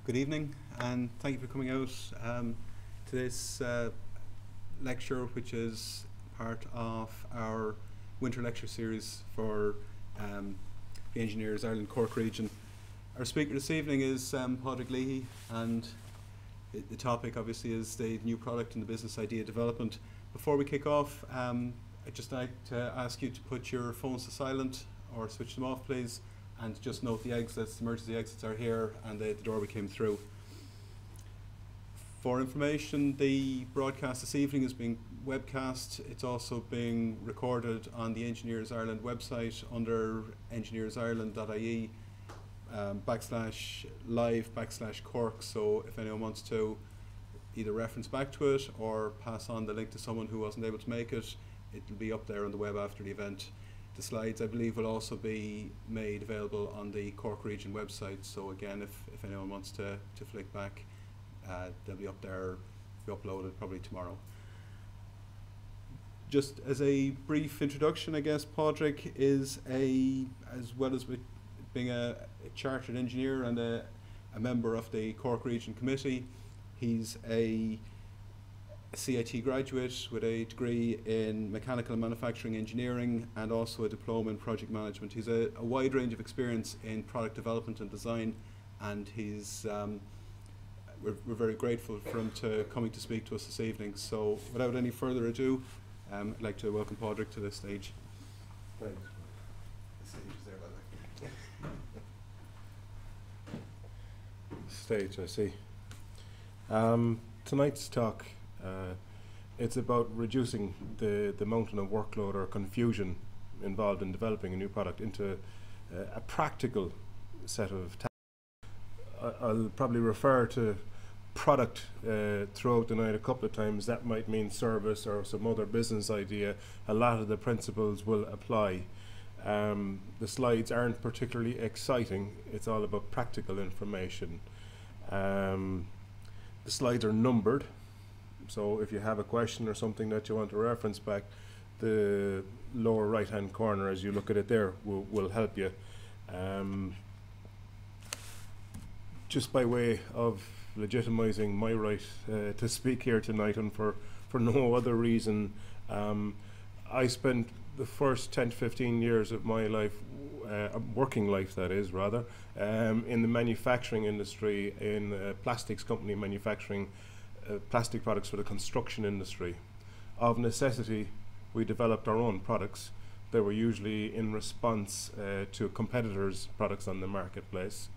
Good evening, and thank you for coming out to this lecture, which is part of our winter lecture series for the Engineers Ireland Cork region. Our speaker this evening is Pádraig Leahy, and the topic obviously is the new product and the business idea development. Before we kick off, I'd just like to ask you to put your phones to silent or switch them off, please. And just note the exits, emergency exits are here, and the door we came through. For information, the broadcast this evening is being webcast. It's also being recorded on the Engineers Ireland website under engineersireland.ie /live/Cork. So if anyone wants to either reference back to it or pass on the link to someone who wasn't able to make it, it'll be up there on the web after the event. The slides, I believe, will also be made available on the Cork region website. So again, if anyone wants to flick back, they'll be up there, be uploaded probably tomorrow. Just as a brief introduction, I guess Pádraig is as well as being a chartered engineer and a member of the Cork Region Committee, he's a CIT graduate with a degree in mechanical and manufacturing engineering and also a diploma in project management. He's a wide range of experience in product development and design, and he's we're very grateful for him coming to speak to us this evening. So without any further ado, I'd like to welcome Pádraig to this stage. Thanks. The stage is there, by the way. Stage, I see. Tonight's talk, it's about reducing the mountain of workload or confusion involved in developing a new product into a practical set of tasks. I'll probably refer to product throughout the night a couple of times. That might mean service or some other business idea. A lot of the principles will apply. The slides aren't particularly exciting. It's all about practical information. The slides are numbered, so if you have a question or something that you want to reference back, the lower right hand corner as you look at it there will help you. Just by way of legitimizing my right to speak here tonight, and for no other reason, I spent the first 10 to 15 years of my life, working life that is rather, in the manufacturing industry, in a plastics company manufacturing plastic products for the construction industry. Of necessity, we developed our own products. They were usually in response to competitors' products on the marketplace.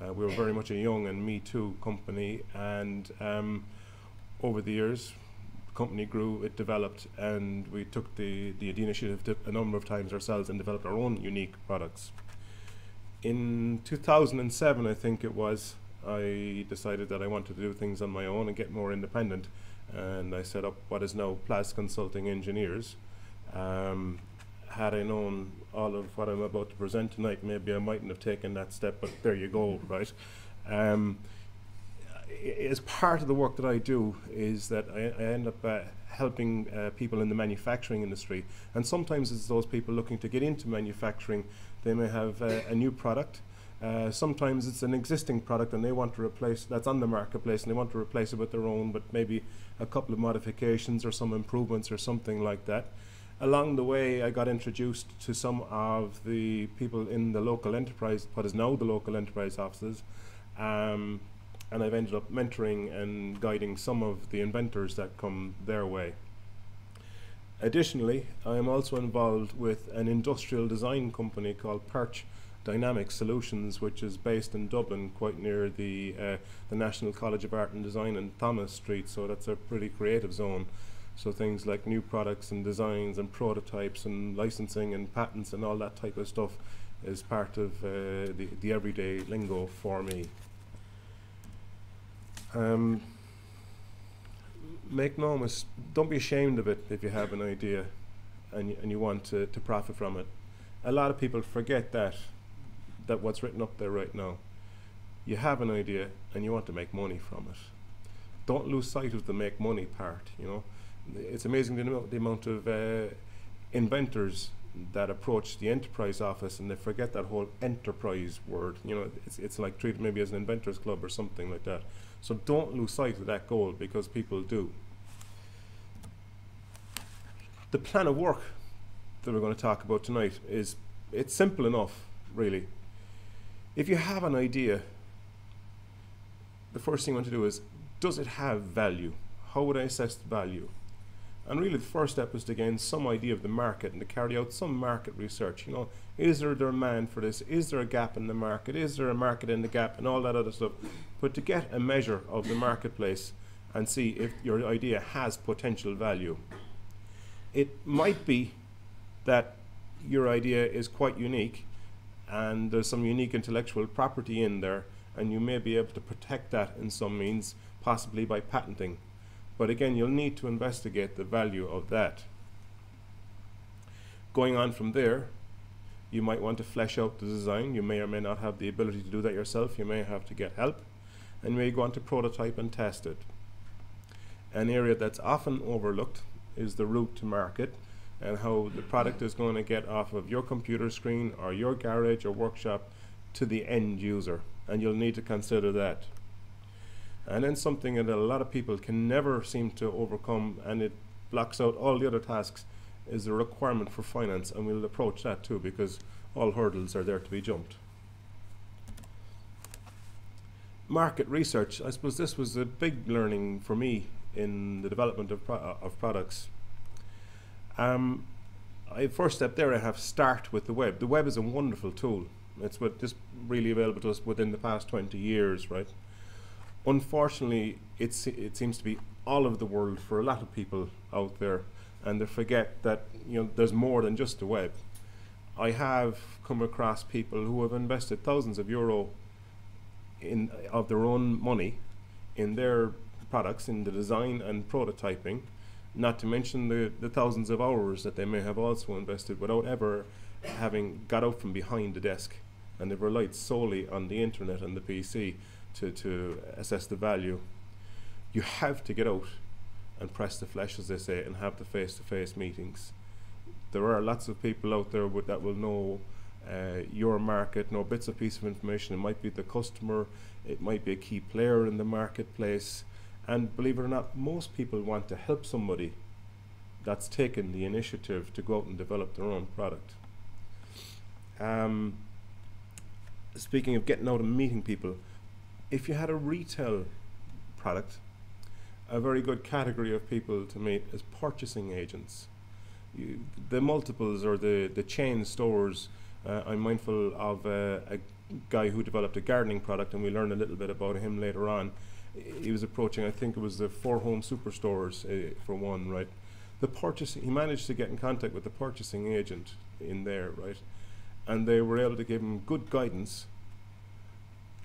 We were very much a young and Me Too company, and over the years the company grew, it developed, and we took the initiative a number of times ourselves and developed our own unique products. In 2007, I think it was, I decided that I wanted to do things on my own and get more independent, and I set up what is now Plas Consulting Engineers. Had I known all of what I'm about to present tonight, maybe I mightn't have taken that step, but there you go, right? As part of the work that I do is that I end up helping people in the manufacturing industry, and sometimes it's those people looking to get into manufacturing. They may have a new product. Sometimes it's an existing product and they want to replace, that's on the marketplace, and they want to replace it with their own, but maybe a couple of modifications or some improvements or something like that. Along the way, I got introduced to some of the people in the local enterprise, what is now the local enterprise offices, and I've ended up mentoring and guiding some of the inventors that come their way. Additionally, I am also involved with an industrial design company called Perch Dynamic Solutions, which is based in Dublin, quite near the National College of Art and Design in Thomas Street, so that's a pretty creative zone. So things like new products and designs and prototypes and licensing and patents and all that type of stuff is part of the everyday lingo for me. Make no mistake, don't be ashamed of it if you have an idea and you want to profit from it. A lot of people forget that what's written up there right now. You have an idea and you want to make money from it. Don't lose sight of the make money part, you know. It's amazing the amount of inventors that approach the enterprise office and they forget that whole enterprise word. You know, it's like treated maybe as an inventors club or something like that. So don't lose sight of that goal, because people do. The plan of work that we're going to talk about tonight it's simple enough, really. If you have an idea, the first thing you want to do is, does it have value? How would I assess the value? And really the first step is to gain some idea of the market and to carry out some market research. You know, is there a demand for this? Is there a gap in the market? Is there a market in the gap? And all that other stuff. But to get a measure of the marketplace and see if your idea has potential value. It might be that your idea is quite unique and there's some unique intellectual property in there, and you may be able to protect that in some means, possibly by patenting. But again, you'll need to investigate the value of that. Going on from there, you might want to flesh out the design. You may or may not have the ability to do that yourself. You may have to get help. And you may go on to prototype and test it. An area that's often overlooked is the route to market, and how the product is going to get off of your computer screen or your garage or workshop to the end user. And you'll need to consider that. And then something that a lot of people can never seem to overcome, and it blocks out all the other tasks, is the requirement for finance. And we'll approach that too, because all hurdles are there to be jumped. Market research, I suppose this was a big learning for me in the development of products. First step there, I have start with the web. The web is a wonderful tool. It's what just really available to us within the past 20 years, right? Unfortunately, it seems to be all over the world for a lot of people out there, and they forget that, you know, there's more than just the web. I have come across people who have invested thousands of euro of their own money in their products, in the design and prototyping, not to mention the thousands of hours that they may have also invested without ever having got out from behind the desk, and they've relied solely on the internet and the PC to assess the value. You have to get out and press the flesh, as they say, and have the face-to-face meetings. There are lots of people out there that will know your market, know bits of piece of information. It might be the customer, it might be a key player in the marketplace, and believe it or not, most people want to help somebody that's taken the initiative to go out and develop their own product. Speaking of getting out and meeting people, if you had a retail product, a very good category of people to meet is purchasing agents. The multiples or the chain stores, I'm mindful of a guy who developed a gardening product, and we learned a little bit about him later on. He was approaching, I think it was the 4 home superstores for one, right? He managed to get in contact with the purchasing agent in there, right? And they were able to give him good guidance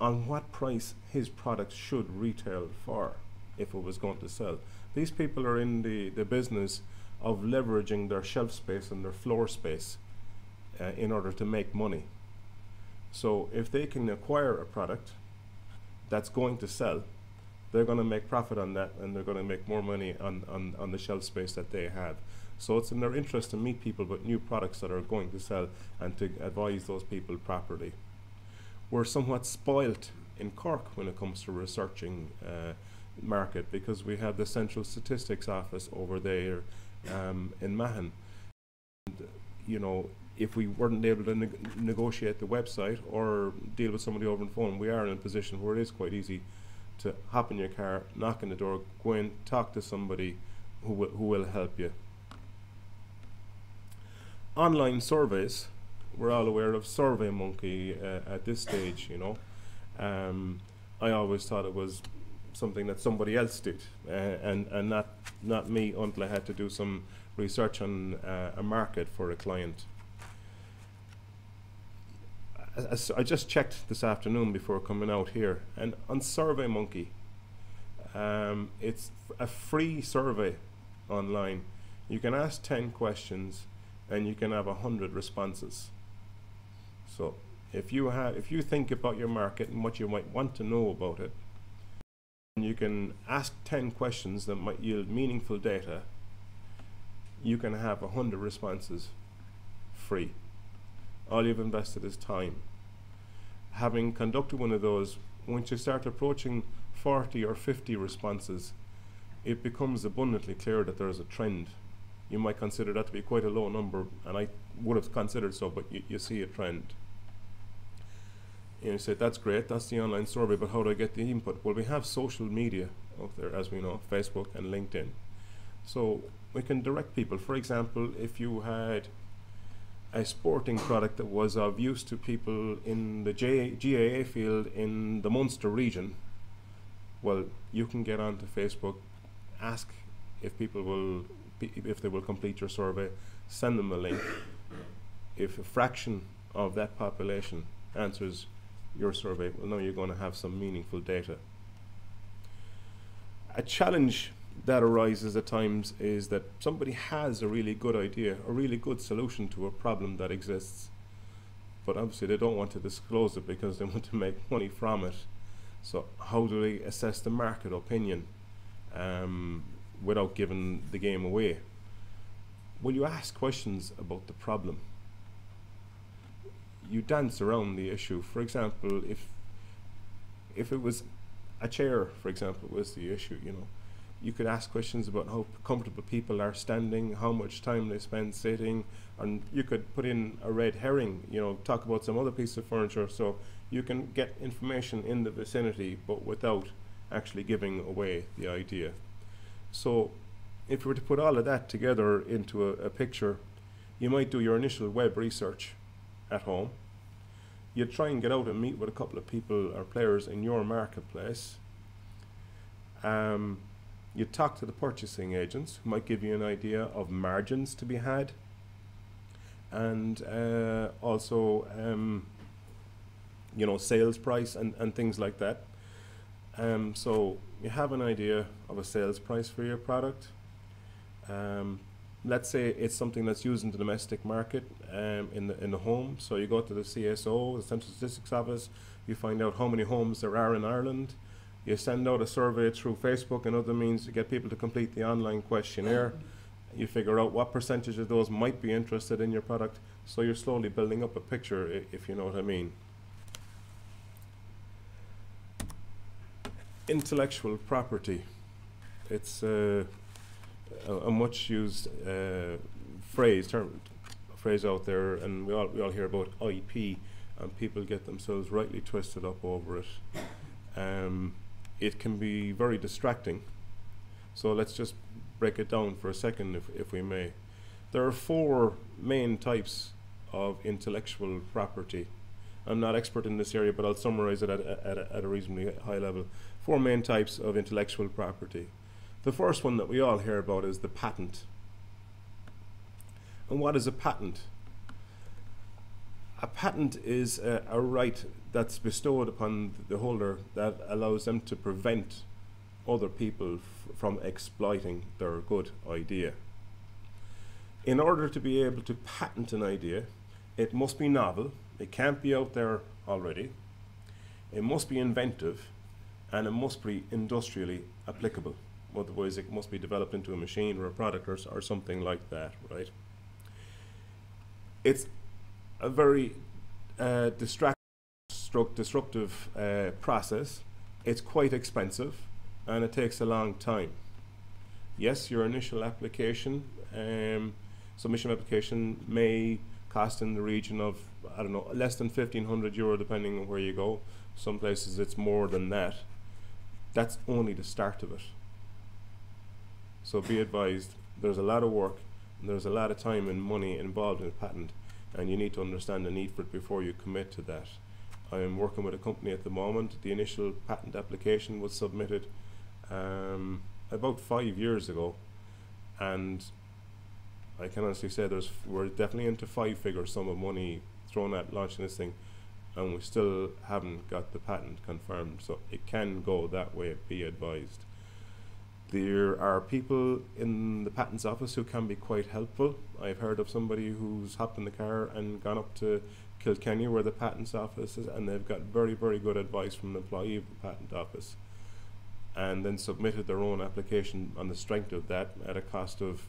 on what price his product should retail for if it was going to sell. These people are in the business of leveraging their shelf space and their floor space in order to make money. So if they can acquire a product that's going to sell, they're going to make profit on that, and they're going to make more money on the shelf space that they have. So it's in their interest to meet people with new products that are going to sell and to advise those people properly. We're somewhat spoilt in Cork when it comes to researching market, because we have the Central Statistics Office over there in Mahon. And, you know, if we weren't able to negotiate the website or deal with somebody over the phone, we are in a position where it is quite easy to hop in your car, knock on the door, go in, talk to somebody who will help you. Online surveys, we're all aware of SurveyMonkey at this stage, you know. I always thought it was something that somebody else did, and not me, until I had to do some research on a market for a client. I just checked this afternoon before coming out here, and on SurveyMonkey, it's a free survey online. You can ask 10 questions and you can have 100 responses. So if you think about your market and what you might want to know about it, and you can ask 10 questions that might yield meaningful data, you can have 100 responses free. All you've invested is time. Having conducted one of those, once you start approaching 40 or 50 responses, it becomes abundantly clear that there's a trend. You might consider that to be quite a low number, and I would have considered so, but you see a trend. And you say, that's great, that's the online survey, but how do I get the input? Well, we have social media out there, as we know, Facebook and LinkedIn. So we can direct people. For example, if you had a sporting product that was of use to people in the GAA field in the Munster region, well, you can get onto Facebook, ask if people will, if they will complete your survey, send them a link. If a fraction of that population answers your survey, well, now you're going to have some meaningful data. A challenge that arises at times is that somebody has a really good idea, a really good solution to a problem that exists, but obviously they don't want to disclose it because they want to make money from it. So how do they assess the market opinion without giving the game away? Well, you ask questions about the problem. You dance around the issue. For example, if it was a chair, for example, was the issue, you know, you could ask questions about how comfortable people are standing, how much time they spend sitting, and you could put in a red herring, you know, talk about some other piece of furniture, so you can get information in the vicinity but without actually giving away the idea. So if we were to put all of that together into a picture, you might do your initial web research at home. You'd try and get out and meet with a couple of people or players in your marketplace. You talk to the purchasing agents who might give you an idea of margins to be had, and also you know, sales price and things like that. So you have an idea of a sales price for your product. Let's say it's something that's used in the domestic market in the home. So you go to the CSO, the Central Statistics Office, you find out how many homes there are in Ireland. You send out a survey through Facebook and other means to get people to complete the online questionnaire. You figure out what percentage of those might be interested in your product. So you're slowly building up a picture, if you know what I mean. Intellectual property. It's a much used phrase out there, and we all hear about IP, and people get themselves rightly twisted up over it. It can be very distracting. So let's just break it down for a second, if we may. There are 4 main types of intellectual property. I'm not expert in this area, but I'll summarize it at a reasonably high level. 4 main types of intellectual property. The first one that we all hear about is the patent. And what is a patent? A patent is a right that's bestowed upon the holder that allows them to prevent other people from exploiting their good idea. In order to be able to patent an idea, it must be novel, it can't be out there already, it must be inventive, and it must be industrially applicable. Otherwise it must be developed into a machine or a product or something like that, right? It's a very disruptive process. It's quite expensive and it takes a long time. Yes, your initial application, submission application may cost in the region of, I don't know, less than €1,500 depending on where you go. Some places it's more than that. That's only the start of it. So be advised, there's a lot of work and there's a lot of time and money involved in a patent, and you need to understand the need for it before you commit to that. I am working with a company at the moment. The initial patent application was submitted about 5 years ago, and I can honestly say we're definitely into 5-figure sum of money thrown at launching this thing, and we still haven't got the patent confirmed. So it can go that way, be advised. There are people in the patents office who can be quite helpful. I've heard of somebody who's hopped in the car and gone up to Kilkenny where the patents office is, and they've got very, very good advice from an employee of the patent office, and then submitted their own application on the strength of that at a cost of,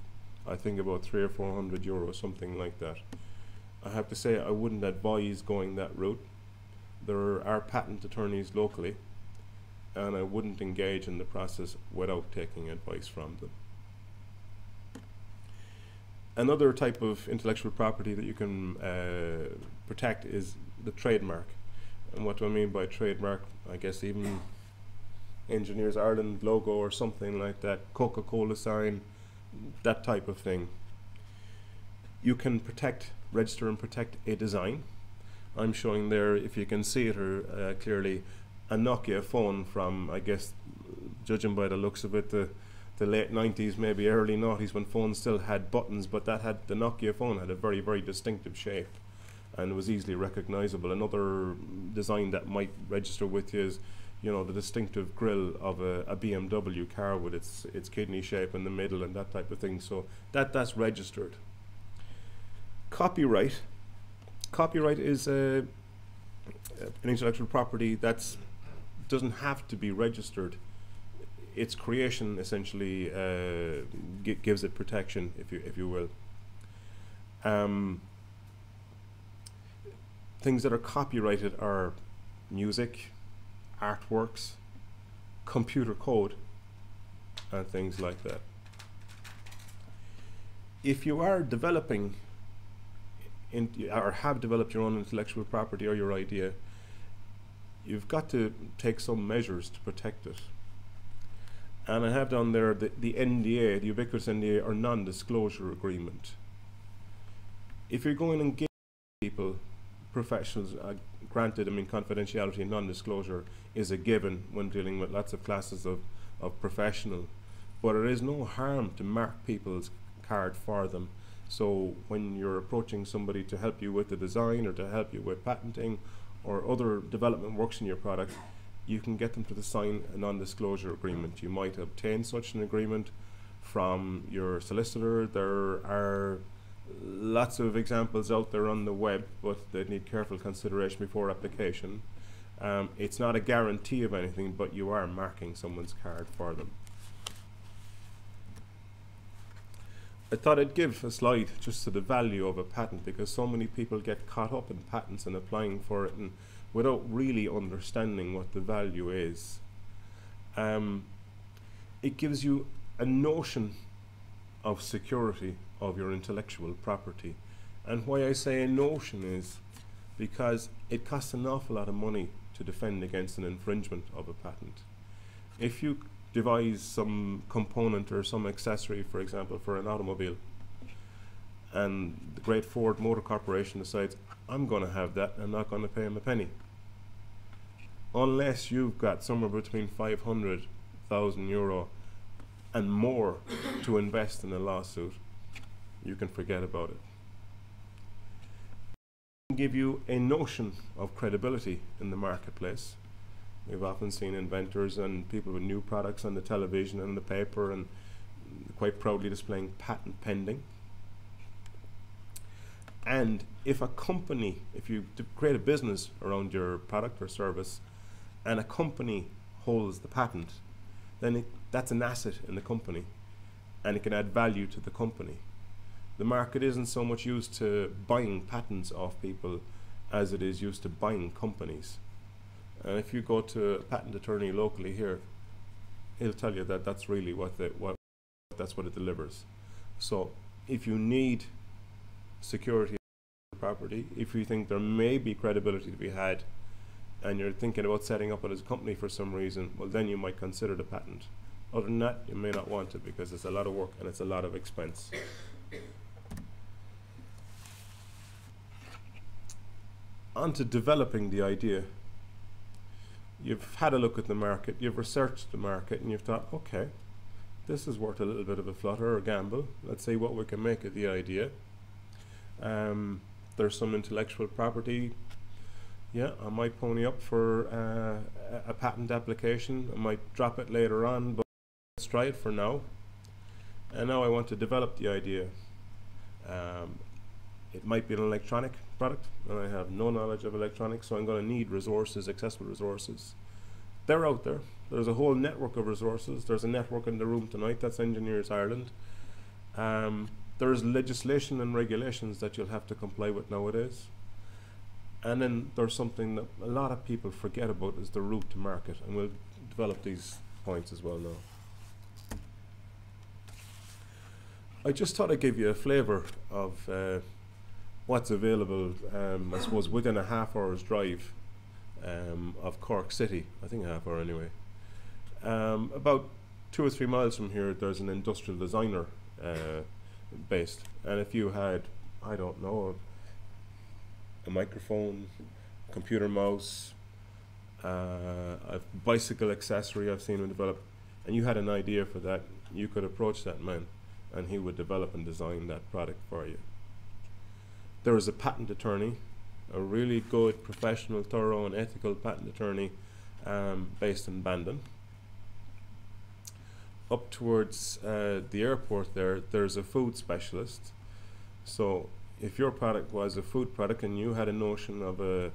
I think, about €300 or €400, something like that. I have to say I wouldn't advise going that route. There are patent attorneys locally, and I wouldn't engage in the process without taking advice from them. Another type of intellectual property that you can protect is the trademark. And what do I mean by trademark? I guess even Engineers Ireland logo or something like that, Coca-Cola sign, that type of thing. You can protect, register and protect a design. I'm showing there, if you can see it clearly, a Nokia phone from, I guess, judging by the looks of it, the late 90s, maybe early 90s, when phones still had buttons, but the Nokia phone had a very, very distinctive shape and was easily recognizable. Another design that might register with you is, you know, the distinctive grille of a BMW car with its kidney shape in the middle and that type of thing. So that's registered. Copyright is an intellectual property that doesn't have to be registered. Its creation essentially gives it protection, if you will. Things that are copyrighted are music, artworks, computer code, and things like that. If you are developing or have developed your own intellectual property or your idea, you've got to take some measures to protect it. And I have down there the NDA, the ubiquitous NDA, or non-disclosure agreement. If you're going to engage people, professionals, granted, I mean, confidentiality and non-disclosure is a given when dealing with lots of classes of professional, but it is no harm to mark people's card for them. So when you're approaching somebody to help you with the design or to help you with patenting or other development works in your product, you can get them to sign a non-disclosure agreement. You might obtain such an agreement from your solicitor. There are lots of examples out there on the web, but they need careful consideration before application. It's not a guarantee of anything, but you are marking someone's card for them. I thought I'd give a slide just to the value of a patent, because so many people get caught up in patents and applying for it and without really understanding what the value is. It gives you a notion of security of your intellectual property. And why I say a notion is because it costs an awful lot of money to defend against an infringement of a patent. If you devise some component or some accessory, for example, for an automobile, and the great Ford Motor Corporation decides, I'm going to have that, I'm not going to pay him a penny. Unless you've got somewhere between 500,000 euro and more to invest in a lawsuit, you can forget about it. It can give you a notion of credibility in the marketplace. We've often seen inventors and people with new products on the television and the paper and quite proudly displaying patent pending. And if a company, if you create a business around your product or service and a company holds the patent, then that's an asset in the company and it can add value to the company. The market isn't so much used to buying patents off people as it is used to buying companies. And if you go to a patent attorney locally here, he'll tell you that that's really that's what it delivers. So if you need security of property, if you think there may be credibility to be had, and you're thinking about setting up it as a company for some reason, well, then you might consider the patent. Other than that, you may not want it because it's a lot of work and it's a lot of expense. On to developing the idea. You've had a look at the market, you've researched the market, and you've thought, okay, this is worth a little bit of a flutter or a gamble. Let's see what we can make of the idea. There's some intellectual property. Yeah, I might pony up for a patent application. I might drop it later on, but let's try it for now. And now I want to develop the idea. It might be an electronic product, and I have no knowledge of electronics, so I'm going to need resources, accessible resources. They're out there. There's a whole network of resources. There's a network in the room tonight, that's Engineers Ireland. There's legislation and regulations that you'll have to comply with nowadays. And then there's something that a lot of people forget about, is the route to market, and we'll develop these points as well now. I just thought I'd give you a flavour of what's available, I suppose, within a half-hour's drive of Cork City. I think a half hour anyway. About 2 or 3 miles from here, there's an industrial designer based, and if you had, I don't know, a microphone, computer mouse, a bicycle accessory I've seen him develop, and you had an idea for that, you could approach that man and he would develop and design that product for you. There is a patent attorney, a really good, professional, thorough and ethical patent attorney based in Bandon. Up towards the airport there's a food specialist. So if your product was a food product and you had a notion of a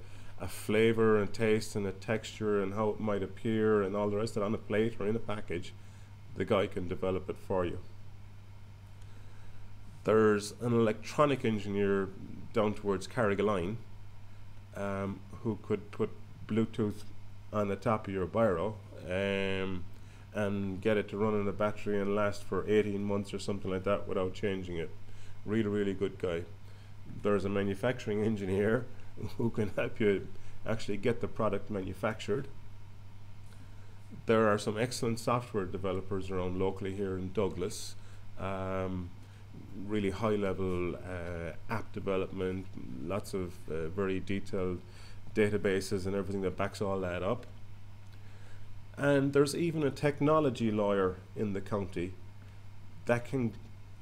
flavour and taste and a texture and how it might appear and all the rest of it on a plate or in a package, the guy can develop it for you. There's an electronic engineer down towards Carrigaline who could put Bluetooth on the top of your biro and get it to run on a battery and last for 18 months or something like that without changing it. Really, really good guy. There's a manufacturing engineer who can help you actually get the product manufactured. There are some excellent software developers around locally here in Douglas. Really high level app development, lots of very detailed databases and everything that backs all that up. And there's even a technology lawyer in the county that can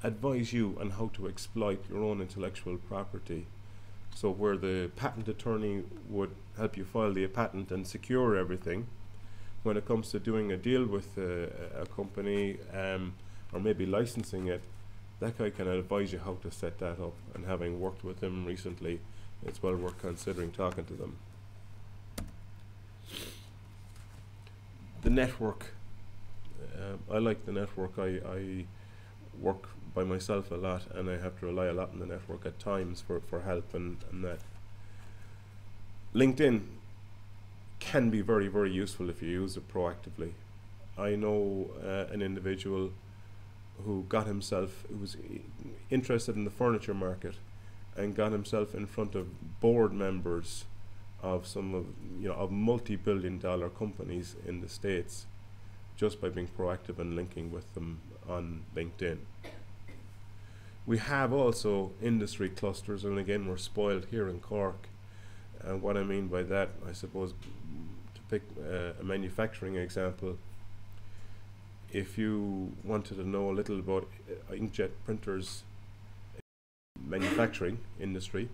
advise you on how to exploit your own intellectual property. So where the patent attorney would help you file the patent and secure everything, when it comes to doing a deal with a company or maybe licensing it, that guy can advise you how to set that up, and having worked with him recently, it's well worth considering talking to them. The network. I like the network. I work by myself a lot, and I have to rely a lot on the network at times for help and that. LinkedIn can be very, very useful if you use it proactively. I know an individual who was interested in the furniture market and got himself in front of board members of some of multi-billion-dollar companies in the States just by being proactive and linking with them on LinkedIn. We have also industry clusters, and again we're spoiled here in Cork. And what I mean by that, I suppose, to pick a manufacturing example, if you wanted to know a little about inkjet printers manufacturing industry,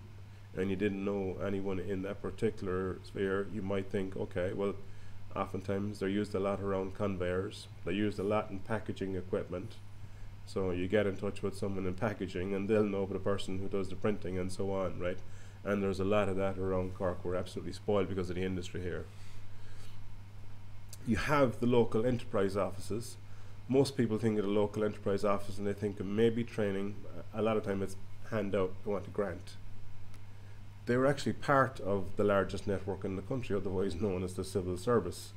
and you didn't know anyone in that particular sphere, you might think, okay, well, oftentimes they're used a lot around conveyors, they're used a lot in packaging equipment. So you get in touch with someone in packaging and they'll know the person who does the printing and so on, right? And there's a lot of that around Cork. We're absolutely spoiled because of the industry here. You have the local enterprise offices. Most people think of the local enterprise office and they think of maybe training. A lot of time it's hand out, they want a grant. They're actually part of the largest network in the country, otherwise known as the civil service.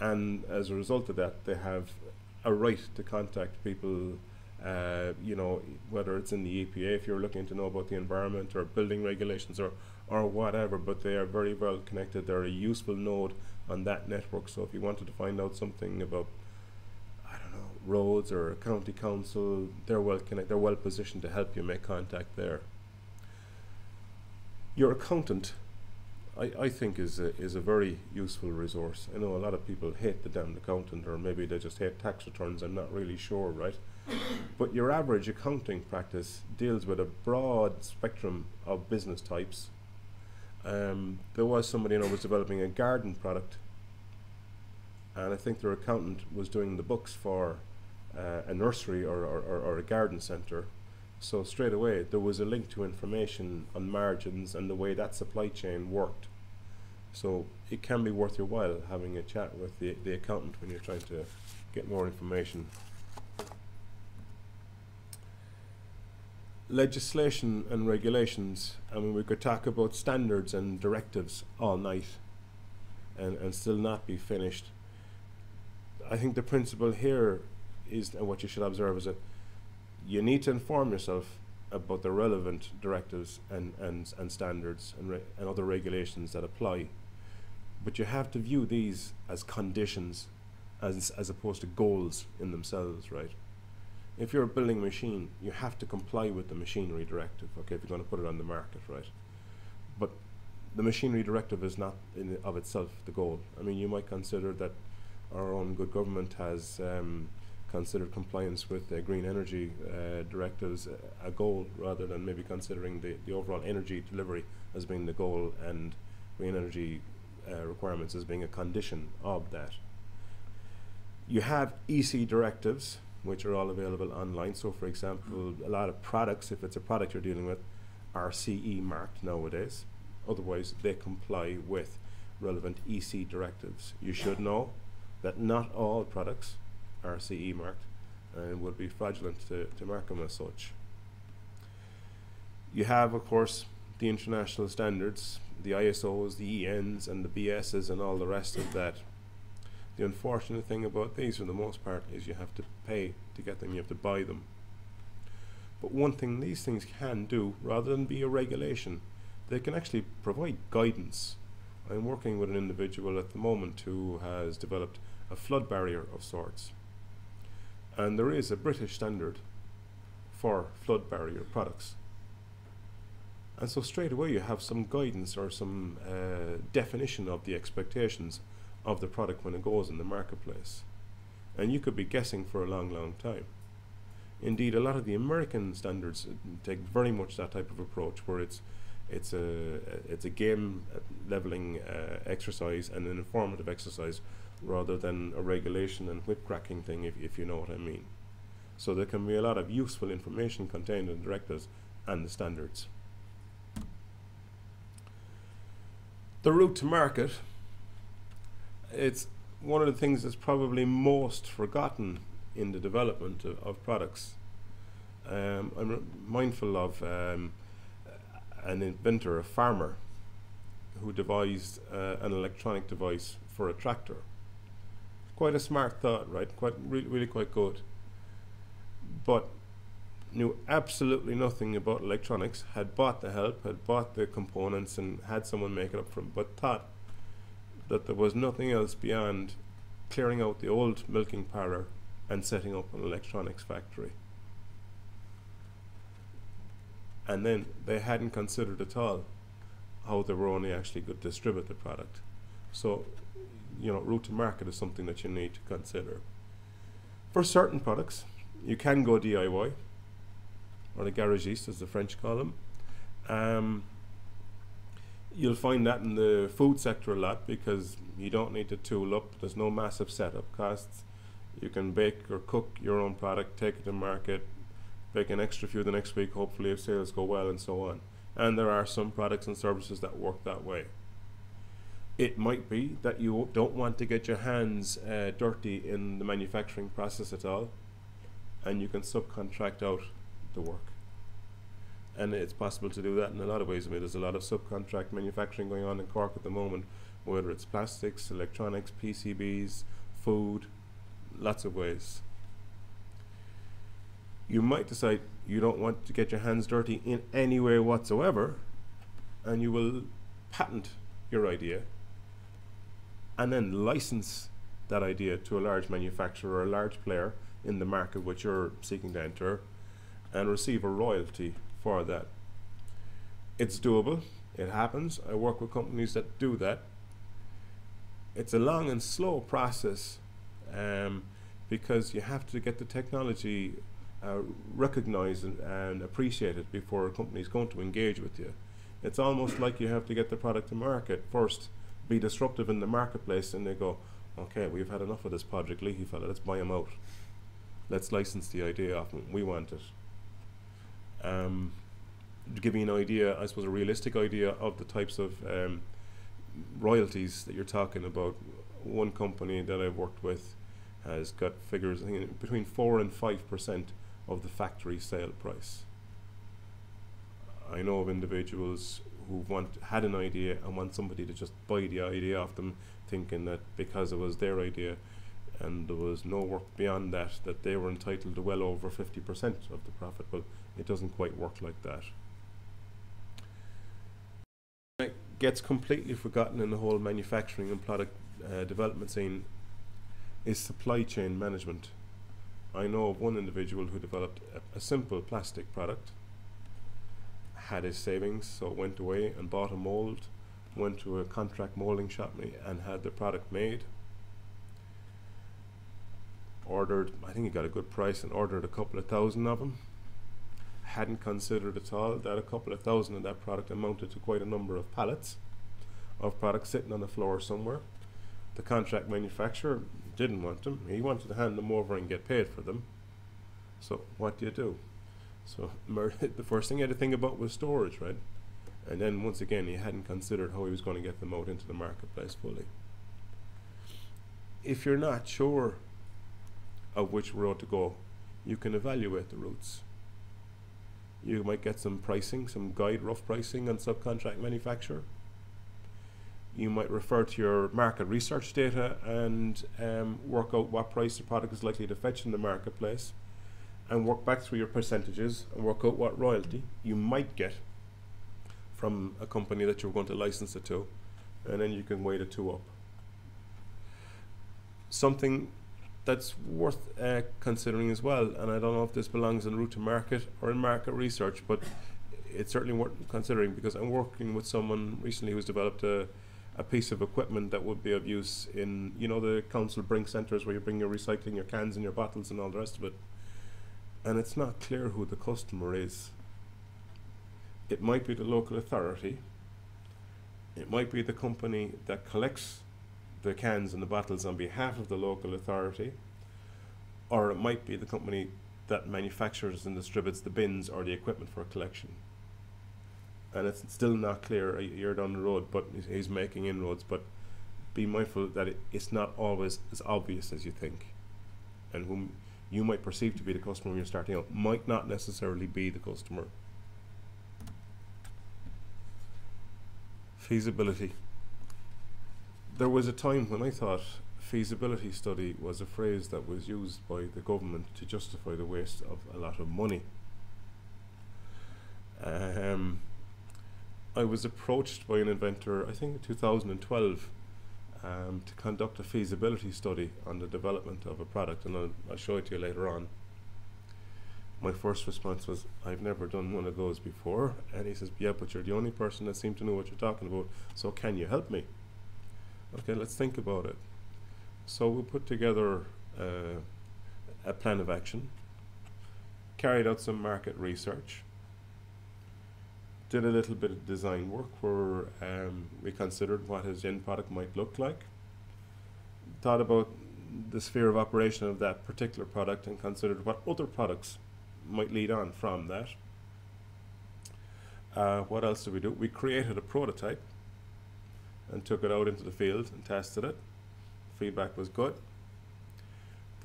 And as a result of that, they have a right to contact people, whether it's in the EPA, if you're looking to know about the environment, or building regulations, or whatever, but they are very well connected. They're a useful node on that network. So if you wanted to find out something about, I don't know, roads or a county council, they're well connected, they're well positioned to help you make contact there. Your accountant, I think, is a very useful resource. I know a lot of people hate the damned accountant, or maybe they just hate tax returns, I'm not really sure, right? But your average accounting practice deals with a broad spectrum of business types. There was somebody was developing a garden product, and I think their accountant was doing the books for a nursery or a garden centre. So straight away there was a link to information on margins and the way that supply chain worked. So it can be worth your while having a chat with the accountant when you're trying to get more information. legislation and regulations, I mean, we could talk about standards and directives all night and still not be finished. I think the principle here is, and what you should observe is that you need to inform yourself about the relevant directives and standards and other regulations that apply. But you have to view these as conditions as opposed to goals in themselves, right? If you're building a machine, you have to comply with the machinery directive, okay, if you're going to put it on the market, right? But the machinery directive is not in of itself the goal. I mean, you might consider that our own good government has considered compliance with the green energy directives a goal, rather than maybe considering the overall energy delivery as being the goal and green energy requirements as being a condition of that. You have EC directives, which are all available online. So, for example, a lot of products, if it's a product you're dealing with, are CE marked nowadays. Otherwise, they comply with relevant EC directives. You should know that not all products are CE marked, and it would be fraudulent to mark them as such. You have, of course, the international standards, the ISOs, the ENs, and the BSs, and all the rest of that. The unfortunate thing about these, for the most part, is you have to pay to get them, you have to buy them. But one thing these things can do, rather than be a regulation, they can actually provide guidance. I'm working with an individual at the moment who has developed a flood barrier of sorts. And there is a British standard for flood barrier products. And so straight away you have some guidance or some definition of the expectations of the product when it goes in the marketplace. And you could be guessing for a long, long time. Indeed, a lot of the American standards take very much that type of approach, where it's a game leveling exercise and an informative exercise, rather than a regulation and whip cracking thing, if you know what I mean. So there can be a lot of useful information contained in the directives and the standards. The route to market, it's one of the things that's probably forgotten in the development of products. I'm mindful of an inventor, a farmer, who devised an electronic device for a tractor. Quite a smart thought, right? Really quite good. But knew absolutely nothing about electronics, had bought the help, had bought the components, and had someone make it up for him, but thought that there was nothing else beyond clearing out the old milking parlour and setting up an electronics factory. And then they hadn't considered at all how they were only actually going to distribute the product. So, you know, route to market is something that you need to consider. For certain products, you can go DIY, or the garagiste, as the French call them. You'll find that in the food sector a lot, because you don't need to tool up. There's no massive setup costs. You can bake or cook your own product, take it to market, bake an extra few the next week, hopefully if sales go well, and so on. And there are some products and services that work that way. It might be that you don't want to get your hands dirty in the manufacturing process at all, and you can subcontract out the work. And it's possible to do that in a lot of ways. I mean, there's a lot of subcontract manufacturing going on in Cork at the moment, whether it's plastics, electronics, PCBs, food, lots of ways. You might decide you don't want to get your hands dirty in any way whatsoever, and you will patent your idea and then license that idea to a large manufacturer or a large player in the market which you're seeking to enter, and receive a royalty for that. It's doable. It happens. I work with companies that do that. It's a long and slow process, because you have to get the technology recognized and appreciated before a company is going to engage with you. It's almost like you have to get the product to market first, be disruptive in the marketplace, and they go, okay, we've had enough of this Pádraig Leahy fella, let's buy him out. Let's license the idea off him, we want it. To give you an idea, I suppose a realistic idea of the types of royalties that you're talking about, one company that I've worked with has got figures, I think, between 4 and 5% of the factory sale price. I know of individuals who had an idea and want somebody to just buy the idea off them, thinking that because it was their idea and there was no work beyond that, that they were entitled to well over 50% of the profit. Well, it doesn't quite work like that. It gets completely forgotten in the whole manufacturing and product development scene is supply chain management. I know of one individual who developed a simple plastic product, had his savings, so went away and bought a mold, went to a contract molding shop and had the product made. Ordered, I think he got a good price and ordered a couple of thousand of them. Hadn't considered at all that a couple of thousand of that product amounted to quite a number of pallets of products sitting on the floor somewhere. The contract manufacturer didn't want them. He wanted to hand them over and get paid for them. So what do you do? So the first thing he had to think about was storage, right? And then once again, he hadn't considered how he was going to get them out into the marketplace fully. If you're not sure of which road to go, you can evaluate the routes. You might get some pricing, some guide rough pricing on subcontract manufacturer. You might refer to your market research data and work out what price the product is likely to fetch in the marketplace, and work back through your percentages and work out what royalty you might get from a company that you're going to license it to, and then you can weigh the two up. Something that's worth considering as well, and I don't know if this belongs in route to market or in market research, but it's certainly worth considering, because I'm working with someone recently who's developed a piece of equipment that would be of use in, you know, the council bring centres where you bring your recycling, your cans and your bottles and all the rest of it. And it's not clear who the customer is. It might be the local authority. It might be the company that collects the cans and the bottles on behalf of the local authority, or it might be the company that manufactures and distributes the bins or the equipment for collection. And it's still not clear a year down the road, but he's making inroads. But be mindful that it's not always as obvious as you think, and whom you might perceive to be the customer when you're starting out might not necessarily be the customer. Feasibility. There was a time when I thought feasibility study was a phrase that was used by the government to justify the waste of a lot of money. I was approached by an inventor, I think in 2012, to conduct a feasibility study on the development of a product, and I'll show it to you later on. My first response was, I've never done one of those before. And he says, yeah, but you're the only person that seems to know what you're talking about, so can you help me? Okay, let's think about it. So we put together a plan of action, carried out some market research, did a little bit of design work where we considered what his end product might look like, thought about the sphere of operation of that particular product, and considered what other products might lead on from that. What else did we do? We created a prototype and took it out into the field and tested it. Feedback was good.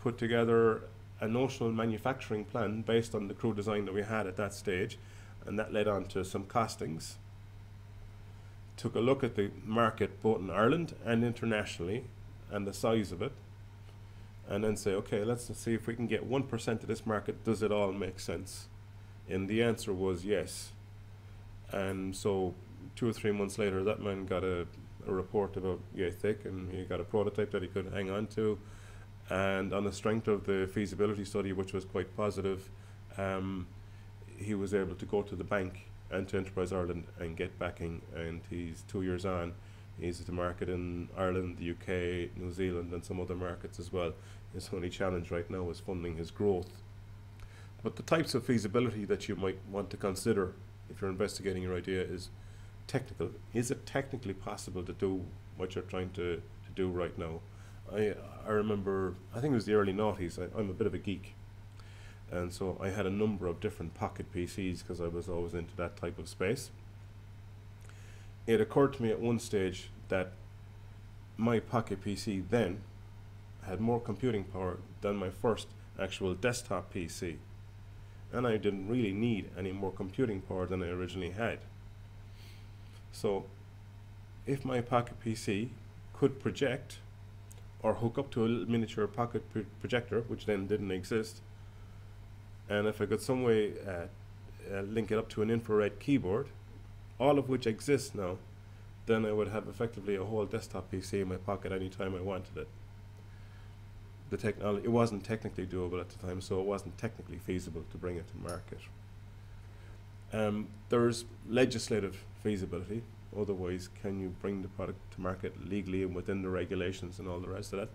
Put together a notional manufacturing plan based on the crude design that we had at that stage, and that led on to some costings. Took a look at the market both in Ireland and internationally and the size of it, and then say, okay, let's see if we can get 1% of this market. Does it all make sense? And the answer was yes. And so 2 or 3 months later, that man got a report about yay thick, and he got a prototype that he could hang on to. And on the strength of the feasibility study, which was quite positive, he was able to go to the bank and to Enterprise Ireland and get backing, and he's 2 years on. He's at the market in Ireland, the UK, New Zealand and some other markets as well. His only challenge right now is funding his growth. But the types of feasibility that you might want to consider if you're investigating your idea is technical. Is it technically possible to do what you're trying to do right now? I remember, I think it was the early noughties, I'm a bit of a geek. And so I had a number of different pocket PCs because I was always into that type of space. It occurred to me at one stage that my pocket PC then had more computing power than my first actual desktop PC. and I didn't really need any more computing power than I originally had. So if my pocket PC could project or hook up to a little miniature pocket projector, which then didn't exist, and if I could some way link it up to an infrared keyboard, all of which exists now, then I would have effectively a whole desktop PC in my pocket anytime I wanted it. The technology, it wasn't technically doable at the time, so it wasn't technically feasible to bring it to market. There's legislative feasibility. Otherwise, can you bring the product to market legally and within the regulations and all the rest of that?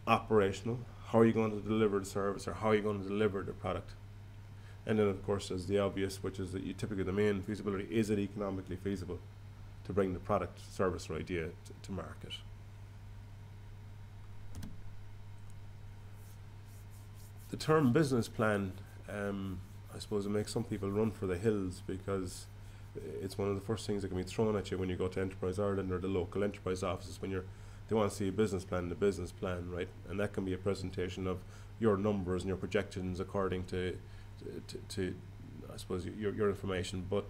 Operational, how are you going to deliver the service, or how are you going to deliver the product? And then, of course, there's the obvious, which is that typically the main feasibility: is it economically feasible to bring the product, service, or idea to market? The term business plan, I suppose it makes some people run for the hills, because it's one of the first things that can be thrown at you when you go to Enterprise Ireland or the local enterprise offices when they want to see a business plan, right? And that can be a presentation of your numbers and your projections according to I suppose your information. But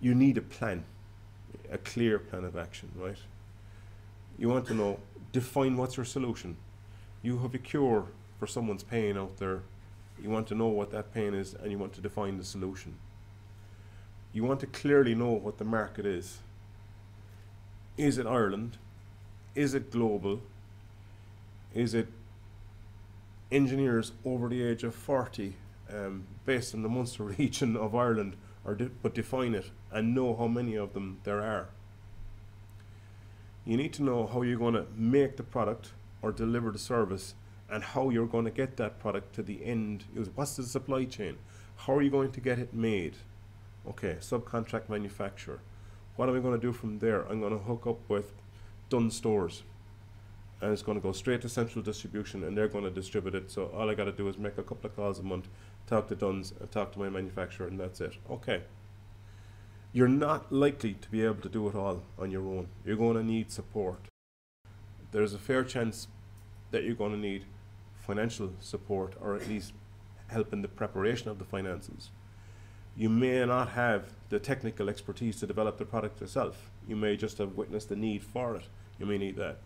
you need a plan, a clear plan of action, right? You want to know, define what's your solution. You have a cure for someone's pain out there. You want to know what that pain is, and you want to define the solution. You want to clearly know what the market is. Is it Ireland? Is it global? Is it engineers over the age of 40 based in the Munster region of Ireland, but define it and know how many of them there are. You need to know how you're going to make the product or deliver the service, and how you're going to get that product to the end. What's the supply chain? How are you going to get it made? Okay, subcontract manufacturer. What am I going to do from there? I'm going to hook up with Dunn stores, and it's going to go straight to central distribution, and they're going to distribute it. So all I got to do is make a couple of calls a month, talk to Dunn's, and talk to my manufacturer, and that's it. Okay. You're not likely to be able to do it all on your own. You're going to need support. There's a fair chance that you're going to need financial support, or at least help in the preparation of the finances. You may not have the technical expertise to develop the product yourself. You may just have witnessed the need for it. You may need that.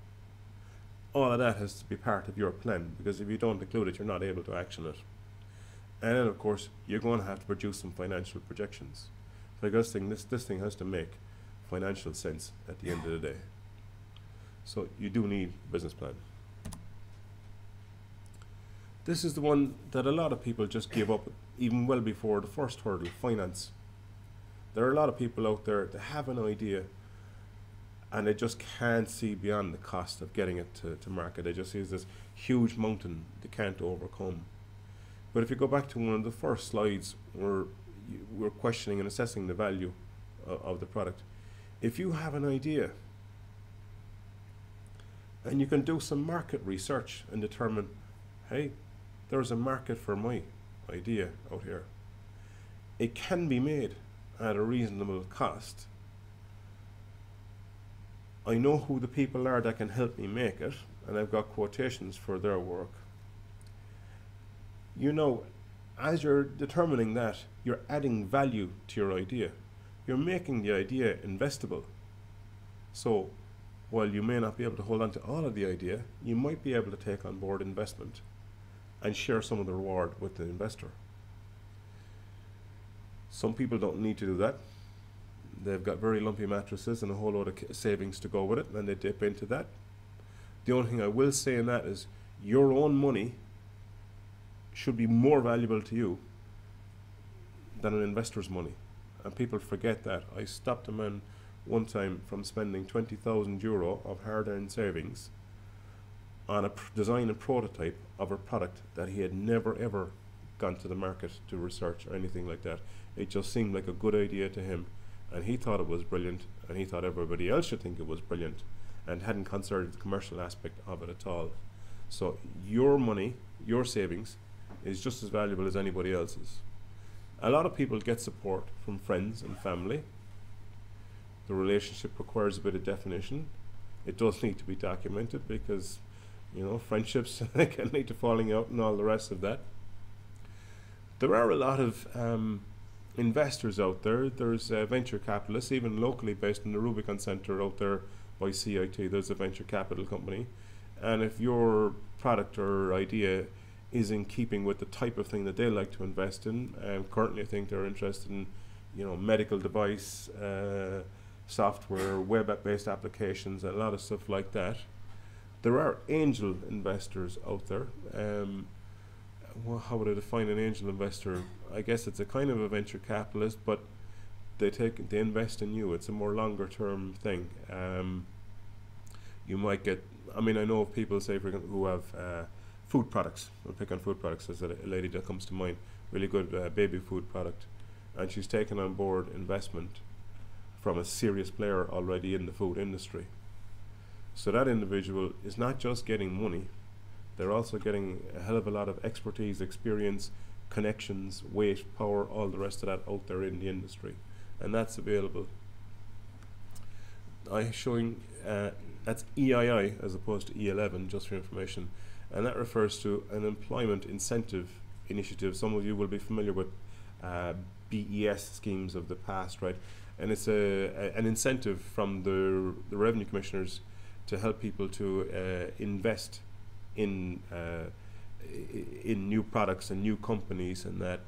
All of that has to be part of your plan, because if you don't include it, you're not able to action it. And then, of course, you're going to have to produce some financial projections. Because this thing has to make financial sense at the end of the day. So you do need a business plan. This is the one that a lot of people just give up even well before the first hurdle, finance. There are a lot of people out there that have an idea and they just can't see beyond the cost of getting it to market. They just see this huge mountain they can't overcome. But if you go back to one of the first slides where we're questioning and assessing the value of the product, if you have an idea and you can do some market research and determine, hey, there's a market for my idea out here. It can be made at a reasonable cost. I know who the people are that can help me make it, and I've got quotations for their work. You know, as you're determining that, you're adding value to your idea. You're making the idea investable. So, while you may not be able to hold on to all of the idea, you might be able to take on board investment and share some of the reward with the investor. Some people don't need to do that. They've got very lumpy mattresses and a whole load of savings to go with it, and they dip into that. The only thing I will say in that is your own money should be more valuable to you than an investor's money. And people forget that. I stopped a man one time from spending 20,000 euro of hard-earned savings on a design and prototype of a product that he had never ever gone to the market to research or anything like that. It just seemed like a good idea to him, and he thought it was brilliant, and he thought everybody else should think it was brilliant, and hadn't considered the commercial aspect of it at all. So your money, your savings, is just as valuable as anybody else's. A lot of people get support from friends and family. The relationship requires a bit of definition. It does need to be documented, because you know, friendships can lead to falling out and all the rest of that. There are a lot of investors out there. There's venture capitalists, even locally based in the Rubicon Centre out there by CIT. There's a venture capital company, and if your product or idea is in keeping with the type of thing that they like to invest in, currently I think they're interested in, medical device, software, web-based applications, and a lot of stuff like that. There are angel investors out there. How would I define an angel investor? I guess it's a kind of a venture capitalist, but they invest in you. It's a more longer term thing. You might get, I know of people, say, for example, who have food products. I'll pick on food products. There's a lady that comes to mind, really good baby food product, and she's taken on board investment from a serious player already in the food industry. So that individual is not just getting money, they're also getting a hell of a lot of expertise, experience, connections, weight, power, all the rest of that out there in the industry. And that's available. I'm showing, that's EII as opposed to E11, just for information. And that refers to an employment incentive initiative. Some of you will be familiar with BES schemes of the past, right? And it's an incentive from the revenue commissioners to help people to invest in new products and new companies, and that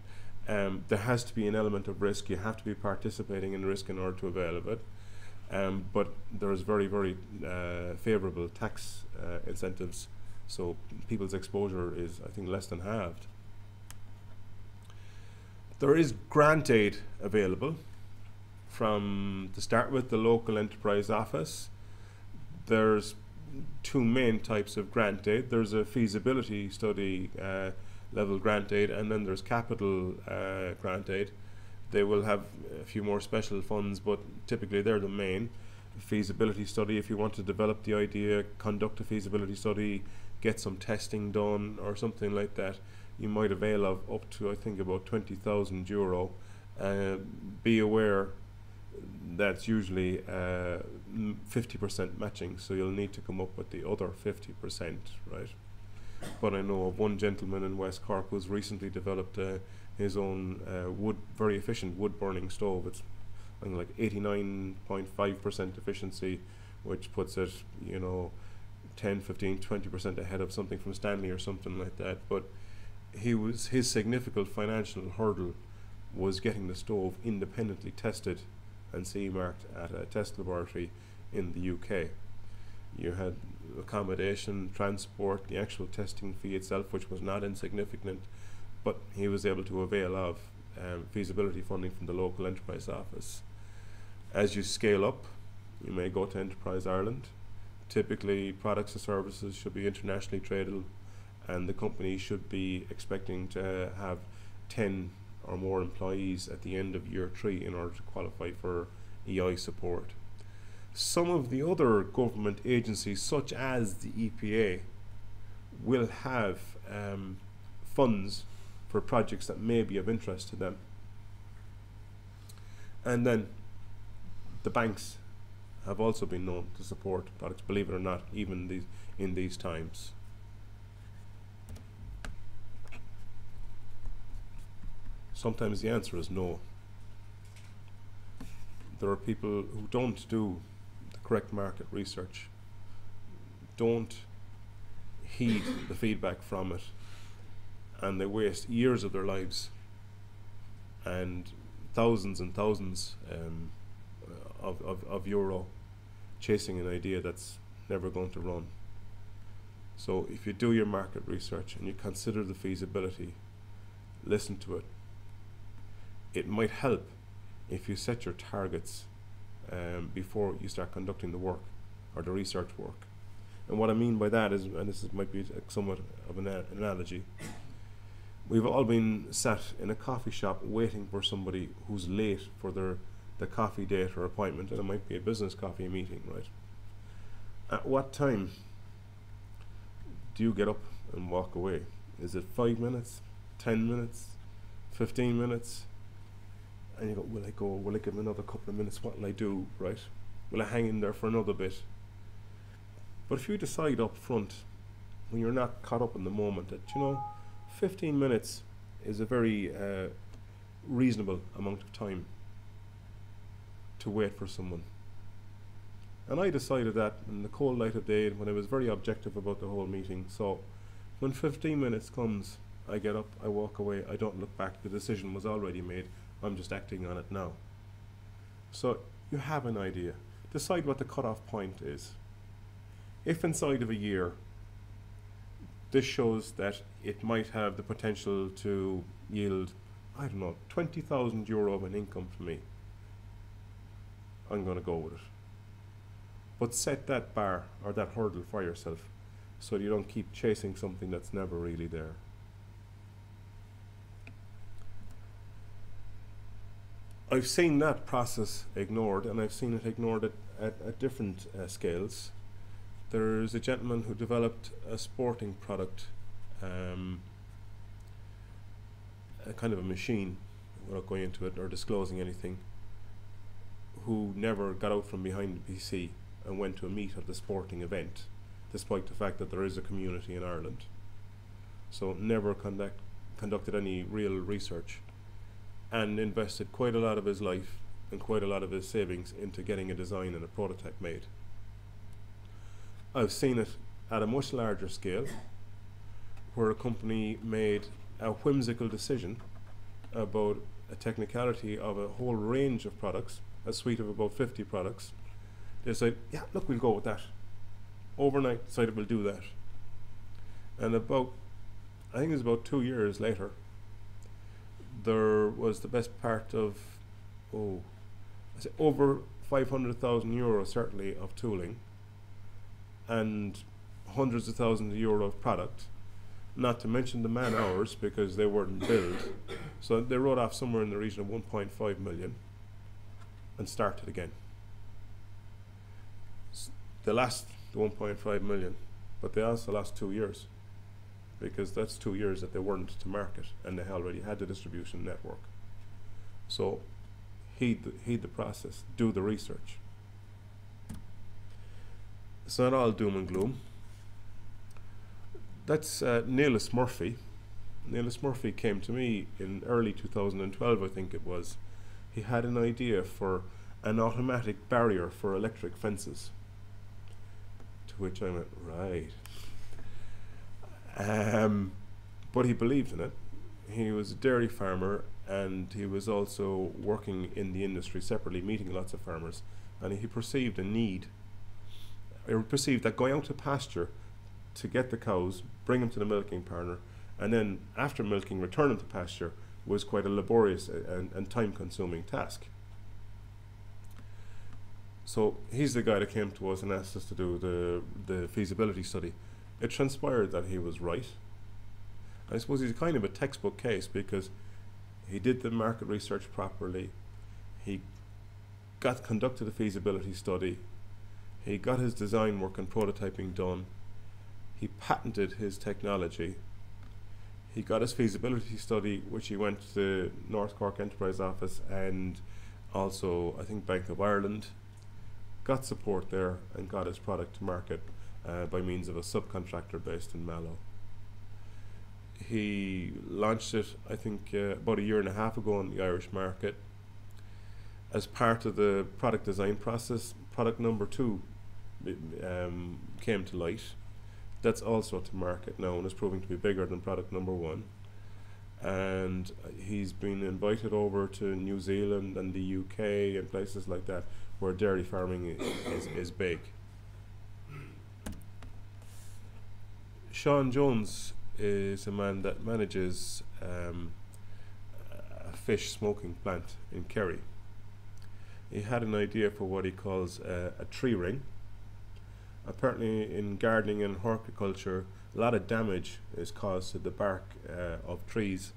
there has to be an element of risk. You have to be participating in risk in order to avail of it. But there is very, very favourable tax incentives, so people's exposure is, I think, less than halved. There is grant aid available from, to start with, the local enterprise office. There's two main types of grant aid. There's a feasibility study level grant aid, and then there's capital grant aid. They will have a few more special funds, but typically they're the main. Feasibility study, if you want to develop the idea, conduct a feasibility study, get some testing done or something like that, you might avail of up to, I think, about €20,000. Be aware that's usually 50% matching, so you'll need to come up with the other 50%, right? But I know of one gentleman in West Cork who's recently developed his own very efficient wood burning stove. It's like 89.5% efficiency, which puts it, 10, 15, 20% ahead of something from Stanley or something like that. But his significant financial hurdle was getting the stove independently tested and CE marked at a test laboratory in the UK. You had accommodation, transport, the actual testing fee itself, which was not insignificant, but he was able to avail of feasibility funding from the local enterprise office. As you scale up, you may go to Enterprise Ireland. Typically, products and services should be internationally tradable, and the company should be expecting to have 10 or more employees at the end of year 3 in order to qualify for EI support. Some of the other government agencies, such as the EPA, will have funds for projects that may be of interest to them. And then the banks have also been known to support products, believe it or not, even in these times. Sometimes the answer is no. There are people who don't do the correct market research, don't heed the feedback from it, and they waste years of their lives and thousands of euro chasing an idea that's never going to run. So if you do your market research and you consider the feasibility, listen to it. It might help if you set your targets before you start conducting the work or the research work. And what I mean by that is, and might be somewhat of an analogy, we've all been sat in a coffee shop waiting for somebody who's late for the coffee date or appointment, and it might be a business coffee meeting, right? At what time do you get up and walk away? Is it 5 minutes, 10 minutes, 15 minutes? And you go, will I go? Will I give him another couple of minutes? What will I do, right? Will I hang in there for another bit? But if you decide up front, when you're not caught up in the moment, that 15 minutes is a very reasonable amount of time to wait for someone. And I decided that in the cold light of day, when I was very objective about the whole meeting. So when 15 minutes comes, I get up, I walk away, I don't look back. The decision was already made. I'm just acting on it now. So you have an idea. Decide what the cutoff point is. If inside of a year, this shows that it might have the potential to yield, I don't know, 20,000 euro of an income for me, I'm going to go with it. But set that bar or that hurdle for yourself so you don't keep chasing something that's never really there. I've seen that process ignored, and I've seen it ignored at different scales. There's a gentleman who developed a sporting product, a kind of a machine, without going into it or disclosing anything, who never got out from behind the PC and went to a meet at the sporting event, despite the fact that there is a community in Ireland. So never conducted any real research, and invested quite a lot of his life and quite a lot of his savings into getting a design and a prototype made. I've seen it at a much larger scale, where a company made a whimsical decision about a technicality of a whole range of products, a suite of about 50 products. They said, yeah, look, we'll go with that. Overnight decided we'll do that. And I think it was about 2 years later, there was the best part of, over 500,000 euro certainly of tooling, and hundreds of thousands of euro of product, not to mention the man hours, because they weren't billed. So they wrote off somewhere in the region of 1.5 million and started again. They lost the 1.5 million, but they also lost 2 years, because that's 2 years that they weren't to market, and they already had the distribution network. So heed the process, do the research. It's not all doom and gloom. That's Neillis Murphy. Neillis Murphy came to me in early 2012, I think it was. He had an idea for an automatic barrier for electric fences. To which I went, right. But he believed in it. He was a dairy farmer, and he was also working in the industry separately, meeting lots of farmers, and he perceived a need. He perceived that going out to pasture to get the cows, bring them to the milking parlour, and then after milking return them to pasture was quite a laborious and time-consuming task. So he's the guy that came to us and asked us to do the feasibility study. It transpired that he was right. I suppose he's kind of a textbook case, because he did the market research properly, he conducted a feasibility study, he got his design work and prototyping done, he patented his technology, he got his feasibility study, which he went to the North Cork Enterprise Office and also I think Bank of Ireland, got support there, and got his product to market by means of a subcontractor based in Mallow. He launched it, I think, about 1.5 years ago in the Irish market. As part of the product design process, product number 2 came to light. That's also to market now and is proving to be bigger than product number 1. And he's been invited over to New Zealand and the UK and places like that where dairy farming is big. Sean Jones is a man that manages a fish smoking plant in Kerry. He had an idea for what he calls a tree ring. Apparently in gardening and horticulture, a lot of damage is caused to the bark of trees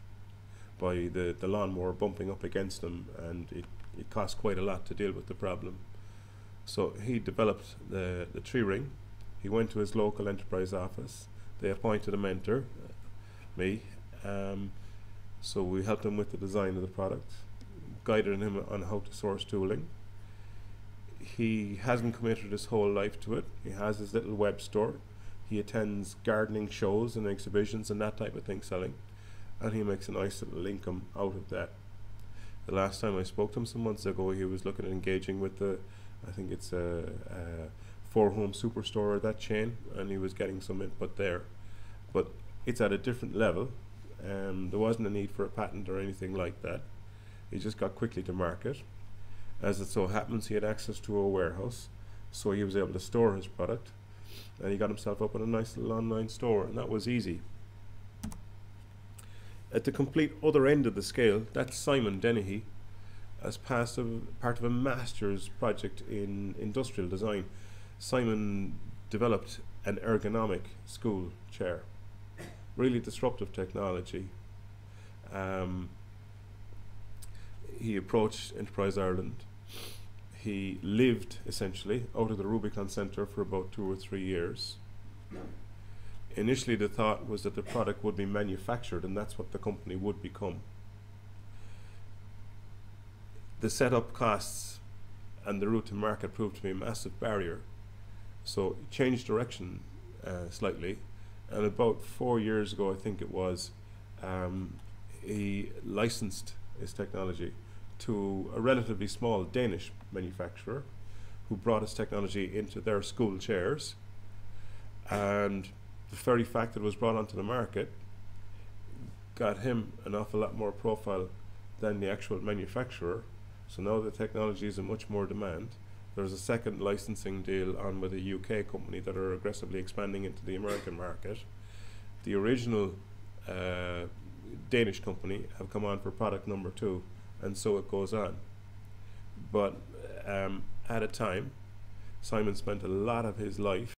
by the lawnmower bumping up against them, and it costs quite a lot to deal with the problem. So he developed the tree ring. He went to his local enterprise office. They appointed a mentor, me. So we helped him with the design of the product, guided him on how to source tooling. He hasn't committed his whole life to it. He has his little web store. He attends gardening shows and exhibitions and that type of thing selling. and he makes a nice little income out of that. The last time I spoke to him some months ago, he was looking at engaging with I think it's a 4-home superstore or that chain, and he was getting some input there. But it's at a different level. There wasn't a need for a patent or anything like that. He just got quickly to market. As it so happens, he had access to a warehouse, so he was able to store his product, and he got himself up in a nice little online store, and that was easy. At the complete other end of the scale, that's Simon Leahy, as part of a master's project in industrial design. Simon developed an ergonomic school chair, really disruptive technology. He approached Enterprise Ireland. He lived essentially out of the Rubicon Centre for about 2 or 3 years. Initially the thought was that the product would be manufactured, and that's what the company would become. The setup costs and the route to market proved to be a massive barrier, so he changed direction slightly, and about 4 years ago, I think it was, he licensed his technology to a relatively small Danish manufacturer who brought his technology into their school chairs, and the very fact that it was brought onto the market got him an awful lot more profile than the actual manufacturer. So now the technology is in much more demand. There's a second licensing deal on with a UK company that are aggressively expanding into the American market. The original Danish company have come on for product number 2, and so it goes on. But at a time, Simon spent a lot of his life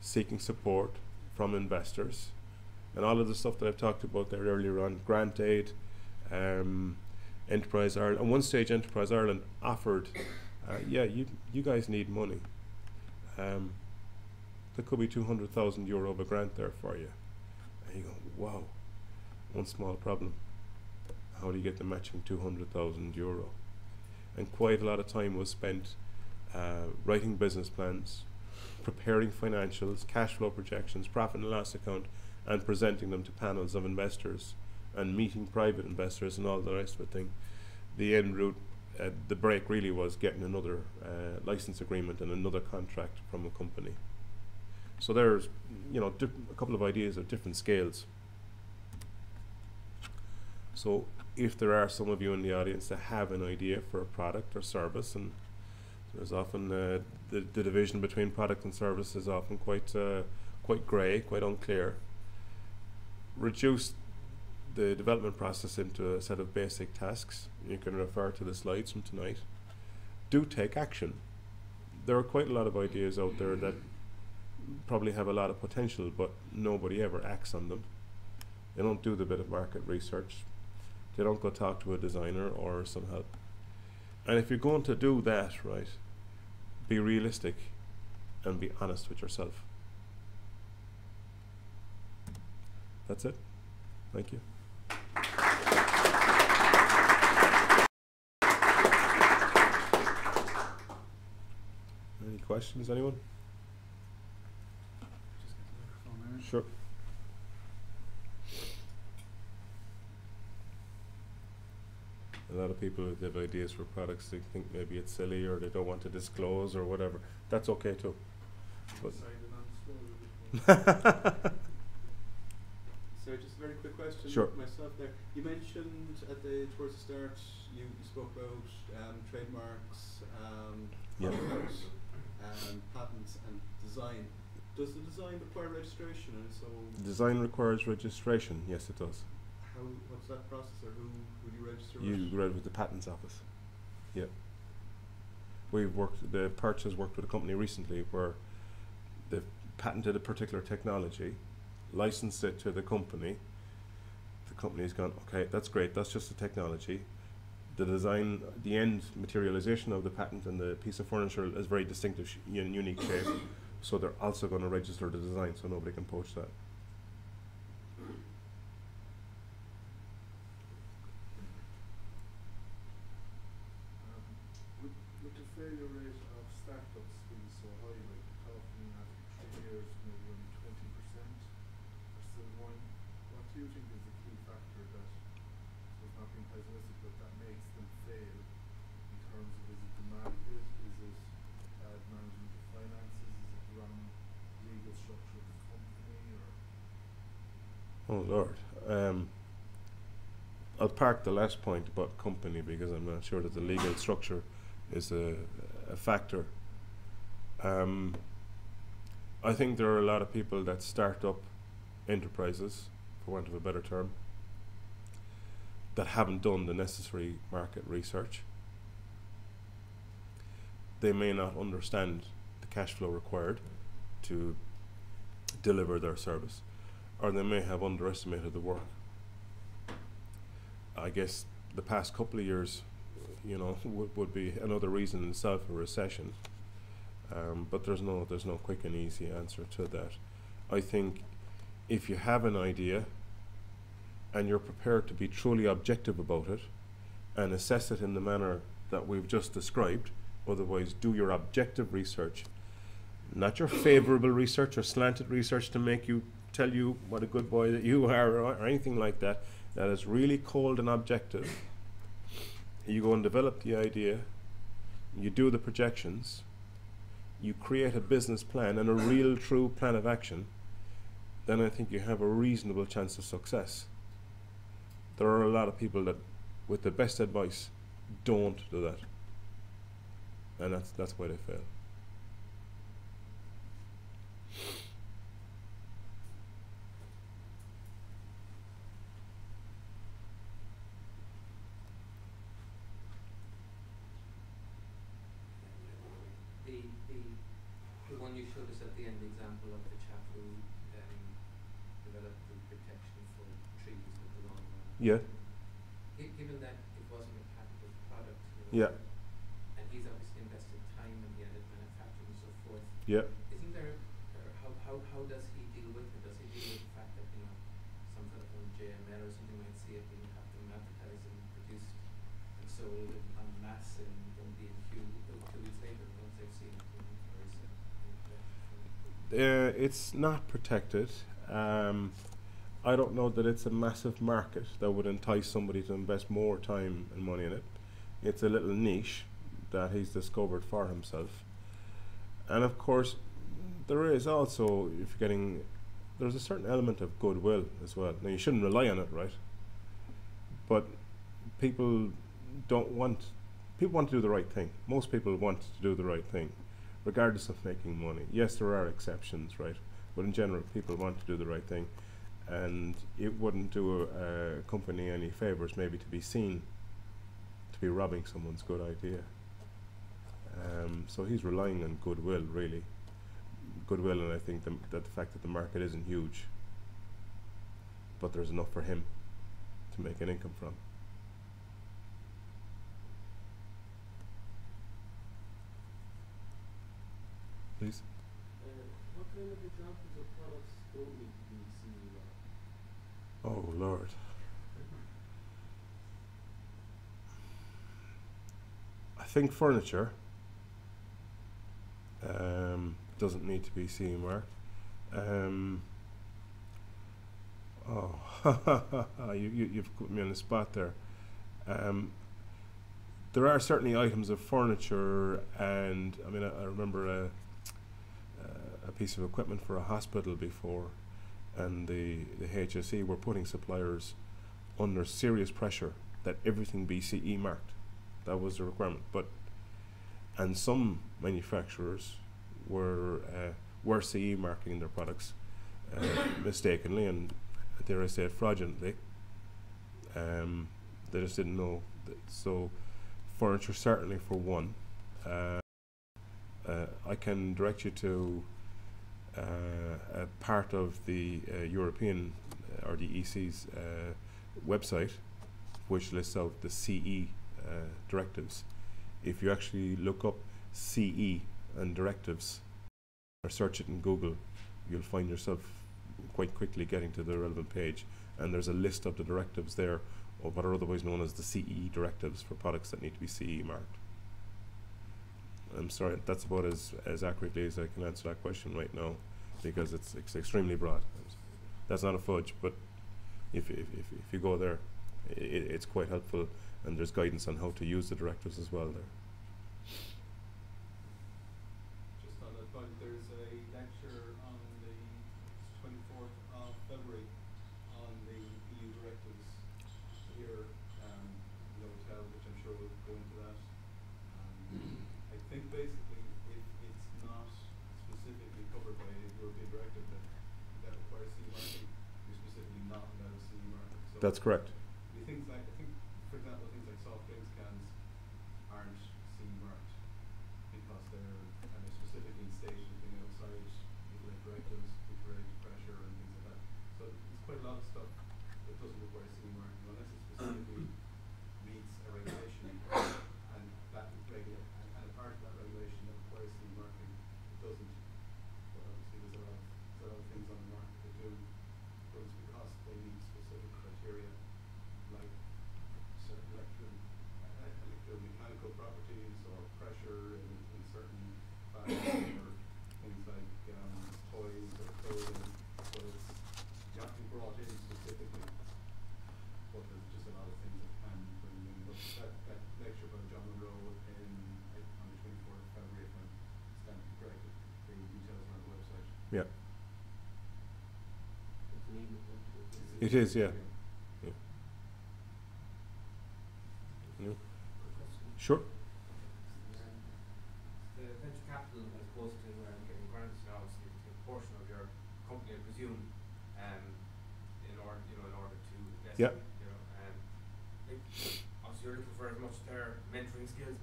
seeking support from investors, and all of the stuff that I've talked about there earlier on, grant aid, Enterprise Ireland. At one stage, Enterprise Ireland offered, yeah, you guys need money. There could be €200,000 of a grant there for you. And you go, wow, one small problem. How do you get the matching €200,000? And quite a lot of time was spent writing business plans, preparing financials, cash flow projections, profit and loss account, and presenting them to panels of investors and meeting private investors and all the rest of the thing. The end route, the break really was getting another license agreement and another contract from a company. So there's, you know, a couple of ideas of different scales. So if there are some of you in the audience that have an idea for a product or service, and there's often the division between product and service is often quite grey, quite unclear. Reduce the development process into a set of basic tasks. You can refer to the slides from tonight. Do take action. There are quite a lot of ideas out there that probably have a lot of potential, but nobody ever acts on them. They don't do the bit of market research. They don't go talk to a designer or some help. And if you're going to do that, right, be realistic and be honest with yourself. That's it. Thank you. Any questions, anyone? Just get the microphone there. Sure. A lot of people, if they have ideas for products, they think maybe it's silly or they don't want to disclose or whatever. That's okay too. But so just a very quick question. Sure. Myself there. You mentioned towards the start, you spoke about trademarks, Yeah. patents and design. Does the design require registration? And so Design requires registration. Yes, it does. what's that process, or who do you register with? You read with the patents office. Yeah. The Perch has worked with a company recently where they've patented a particular technology, licensed it to the company. The company's gone, okay, that's great, that's just a technology. The design, the end materialization of the patent and the piece of furniture is very distinctive, unique shape. So they're also going to register the design so nobody can poach that. With the failure rate of startups being so high, like talking after 3 years, maybe only 20% are still going, what do you think is the key pessimistic, but that makes them fail in terms of, is it the market, is it bad management of finances, is it the wrong legal structure of the company, or? Oh Lord. I'll park the last point about company because I'm not sure that the legal structure is a factor. I think there are a lot of people that start up enterprises, for want of a better term, that haven't done the necessary market research. They may not understand the cash flow required to deliver their service, or they may have underestimated the work. I guess the past couple of years, you know, would be another reason in itself for recession. But there's no quick and easy answer to that. I think if you have an idea and you're prepared to be truly objective about it and assess it in the manner that we've just described, otherwise do your objective research, not your favourable research or slanted research to make you tell you what a good boy that you are, or anything like that. That is really cold and objective. You go and develop the idea, you do the projections, you create a business plan and a real true plan of action, then I think you have a reasonable chance of success. There are a lot of people that, with the best advice, don't do that. And that's why they fail. The one you showed us at the end, the example of the chap who developed the protection for trees with the lawnmower. Yeah. Given that it wasn't a patented product, Yeah. and he's obviously invested time in the edit manufacturing and so forth. Yeah. Isn't there, how does he deal with it? Does he deal with the fact that, you know, some sort of JML or something might see it and have them advertised and produced and sold en masse and don't be in queue 2 weeks later once they've seen it? Or is it It's not protected. I don't know that it's a massive market that would entice somebody to invest more time and money in it. It's a little niche that he's discovered for himself. And of course, there is also, there's a certain element of goodwill as well. Now, you shouldn't rely on it, right? But people want to do the right thing. Most people want to do the right thing, regardless of making money. Yes, there are exceptions, right? But in general, people want to do the right thing. And it wouldn't do a company any favors maybe to be seen to be robbing someone's good idea. So he's relying on goodwill, really. Goodwill, and I think that the fact that the market isn't huge, but there's enough for him to make an income from. Please. What kind of examples of products don't need to be CE marked? Oh Lord. I think furniture doesn't need to be CE marked. You've put me on the spot there. There are certainly items of furniture, and I mean I remember a piece of equipment for a hospital before, and the HSE were putting suppliers under serious pressure that everything be CE marked. That was the requirement. And some manufacturers were CE marking their products mistakenly, and dare I say fraudulently. They just didn't know. So furniture certainly for one. I can direct you to a part of the European or the EC's website, which lists out the CE directives. If you actually look up CE and directives or search it in Google, you'll find yourself quite quickly getting to the relevant page, and there's a list of the directives there of what are otherwise known as the CE directives for products that need to be CE marked. I'm sorry, that's about as accurately as I can answer that question right now, because it's extremely broad. That's not a fudge, but if you go there, it's quite helpful, and there's guidance on how to use the directives as well there. Just on that point, there's a lecture on the 24th of February on the EU directives here in the hotel, which I'm sure will go into that. I think basically if it's not specifically covered by a European directive that requires CE marking, you're specifically not allowed CE marking. So That's correct. things like, I think, for example, things like soft drinks cans aren't CE marked because they're kind of specifically stated as being outside like directives which relate to pressure and things like that. So it's quite a lot of stuff that doesn't require CE marking unless it specifically meets a regulation and that and a part of that regulation that requires CE marking, it doesn't. But obviously there's a lot of things on the market that do, but it's because they meet specific criteria like certain electromechanical properties or pressure in certain fabrics or things like toys or clothing. So it's you have to be brought in specifically. But there's just a lot of things that can bring in. But that lecture by John Monroe on the 24th of February, if I'm standing corrected, the details are on the website. Yeah. It's an evening one too. It is, yeah. Yeah. Quick question. Sure. The venture capital, as opposed to getting grants, obviously you take a portion of your company, I presume, in order to invest. Yeah. Like, obviously you're looking for as much their mentoring skills,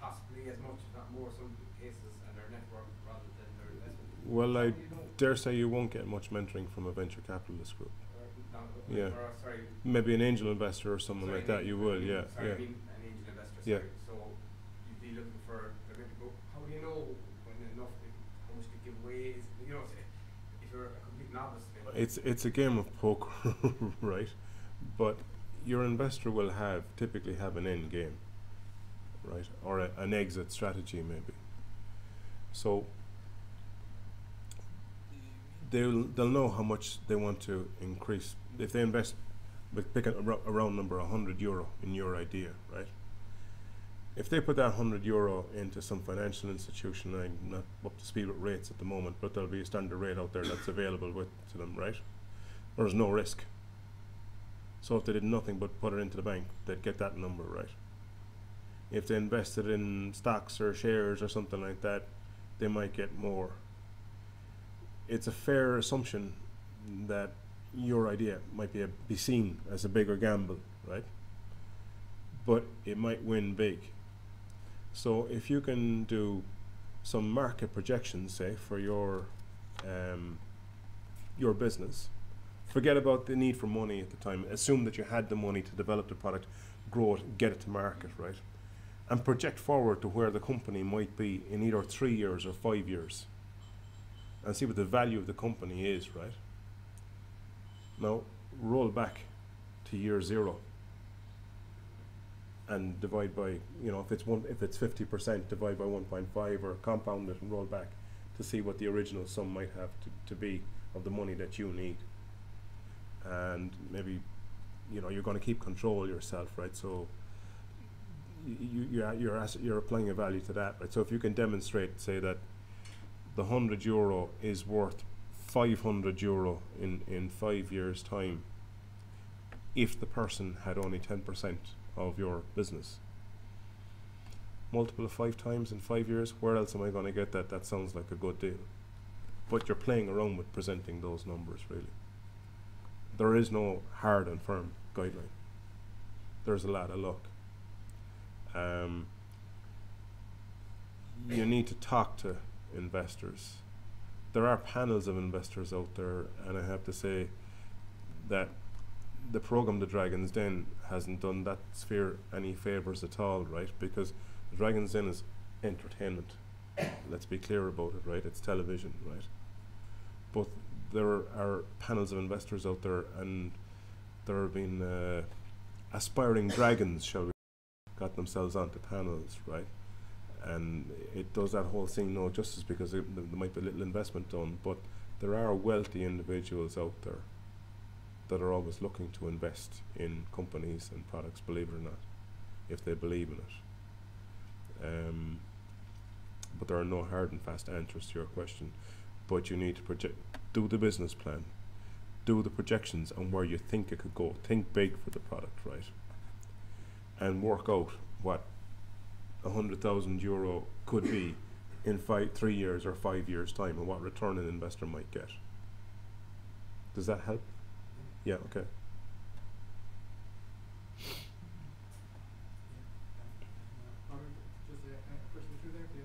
possibly as much, if not more, some cases, and their network rather than their investment. Well, I How do you know? dare say you won't get much mentoring from a venture capitalist group. Yeah. Or, sorry. Maybe an angel investor or someone Sorry, like that, you will, yeah. Sorry, Yeah. I mean an angel investor. Yeah. Sorry. So you'd be looking for. How do you know when enough? How much to give away? If you're a complete novice. It's a game of poker, right? But your investor will typically have an end game, right? Or an exit strategy maybe. So they'll know how much they want to increase. If they invest, pick a round number, €100 in your idea, right? If they put that €100 into some financial institution, I'm not up to speed with rates at the moment, but there'll be a standard rate out there that's available to them, right? There's no risk. So if they did nothing but put it into the bank, they'd get that number, right? If they invested in stocks or shares or something like that, they might get more. It's a fair assumption that your idea might be seen as a bigger gamble, right? But it might win big. So if you can do some market projections, say, for your business, forget about the need for money at the time. Assume that you had the money to develop the product, grow it, get it to market, right? And project forward to where the company might be in either 3 years or 5 years, and see what the value of the company is, right? Now, roll back to year 0 and divide by, if it's 50%, divide by 1.5 or compound it and roll back to see what the original sum might have to be of the money that you need. And maybe, you're going to keep control yourself, right? So you're applying a value to that, right? So if you can demonstrate, say, that the €100 is worth €500 in 5 years' time, if the person had only 10% of your business. Multiple of 5 times in 5 years, where else am I going to get that? That sounds like a good deal. But you're playing around with presenting those numbers, really. There is no hard and firm guideline. There's a lot of luck. You need to talk to investors. There are panels of investors out there, and I have to say that the program The Dragon's Den hasn't done that sphere any favours at all, right? Because The Dragon's Den is entertainment. Let's be clear about it, right? It's television, right? But there are panels of investors out there, and there have been aspiring dragons, shall we, got themselves onto panels, right? And it does that whole thing no justice, because there might be a little investment done, but there are wealthy individuals out there that are always looking to invest in companies and products, believe it or not, if they believe in it. But there are no hard and fast answers to your question. But you need to do the business plan, do the projections on where you think it could go. Think big for the product, right? And work out what €100,000 could be in 3 years or 5 years' time, and what return an investor might get. Does that help? Yeah, okay. Just a question through there, Leo.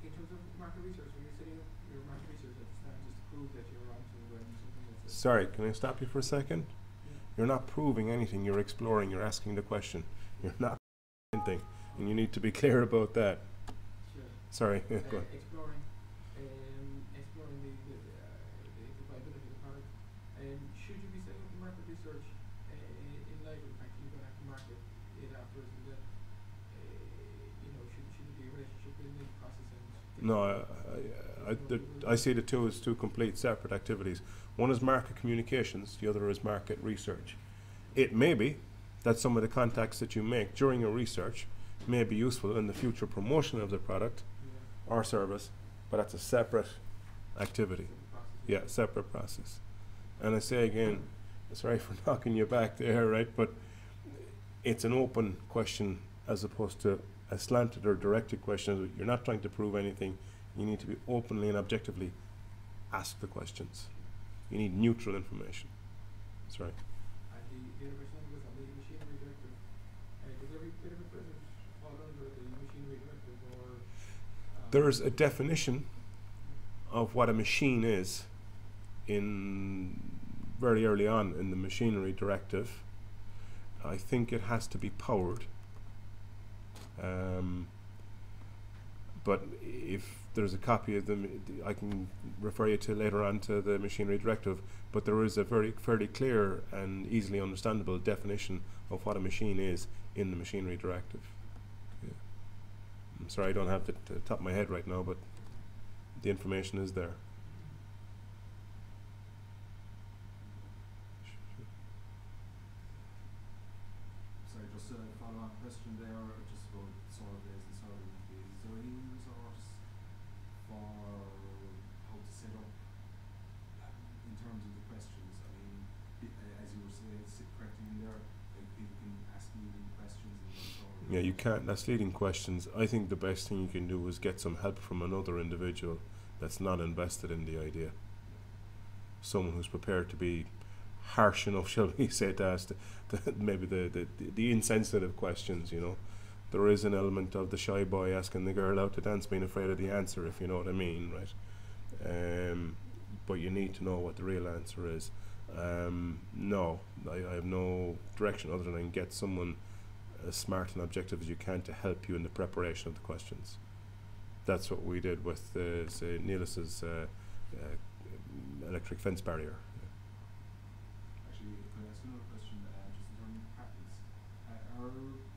In terms of market research, when you're setting up your market research at the start, just to prove that you're onto something that's... Sorry, can I stop you for a second? Yeah. You're not proving anything, you're exploring, you're asking the question. You're not anything, and you need to be clear about that. Sure. Sorry, go on. Exploring the viability of the product. Should you be setting up the market research in light of the fact that you're going to have to market it afterwards, and that should it be a relationship building process? And No, I see the two as two complete separate activities. One is market communications, the other is market research. It may be that some of the contacts that you make during your research may be useful in the future promotion of the product or service, but that's a separate activity. Yeah, separate process. And I say again, sorry for knocking you back there, right? But it's an open question as opposed to a slanted or directed question. You're not trying to prove anything. You need to be openly and objectively ask the questions. You need neutral information. Sorry. And the other question was on the machinery directive. Does every bit of equipment fall under the machinery directive, or? There's a definition of what a machine is in very early on in the machinery directive. I think it has to be powered. But if there's a copy of them, I can refer you to later on to the machinery directive. But there is a fairly clear and easily understandable definition of what a machine is in the machinery directive. Yeah. I'm sorry, I don't have it at the top of my head right now, but the information is there. Sorry, just a follow-on question there, just about surveys and survey fees. Is there any resource for how to set up in terms of the questions? I mean, as you were saying, correcting me there, like people can ask leading questions and then Yeah, you can't. That's leading questions. I think the best thing you can do is get some help from another individual that's not invested in the idea. Someone who's prepared to be harsh enough, shall we say, to ask maybe the insensitive questions, you know. There is an element of the shy boy asking the girl out to dance being afraid of the answer, if you know what I mean, right? But you need to know what the real answer is. No, I have no direction other than get someone as smart and objective as you can to help you in the preparation of the questions. That's what we did with, say, Neelis's electric fence barrier. Actually, could I ask another question, just in terms of patents? Are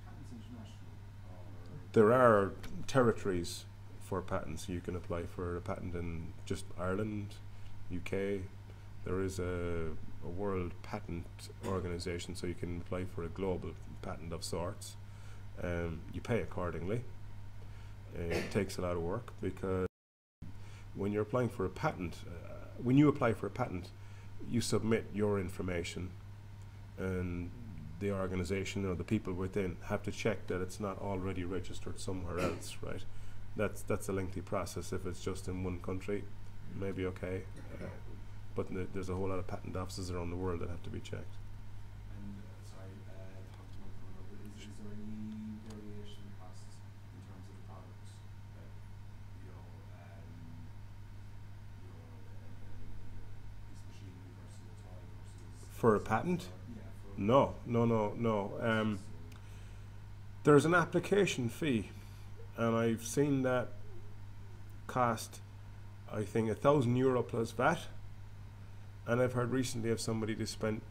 patents international, or? There are territories for patents. You can apply for a patent in just Ireland, UK. There is a world patent organization, so you can apply for a global patent of sorts. You pay accordingly. It takes a lot of work, because when you're applying for a patent, when you apply for a patent, you submit your information, and the organization or the people within have to check that it's not already registered somewhere else, right? That's a lengthy process. If it's just in one country, maybe okay, but there's a whole lot of patent offices around the world that have to be checked. And sorry, is there any variation in costs in terms of the product? Like, is machinery versus a toy versus? For a patent? Yeah. No. There's an application fee, and I've seen that cost, I think, €1,000 plus VAT. And I've heard recently of somebody who spent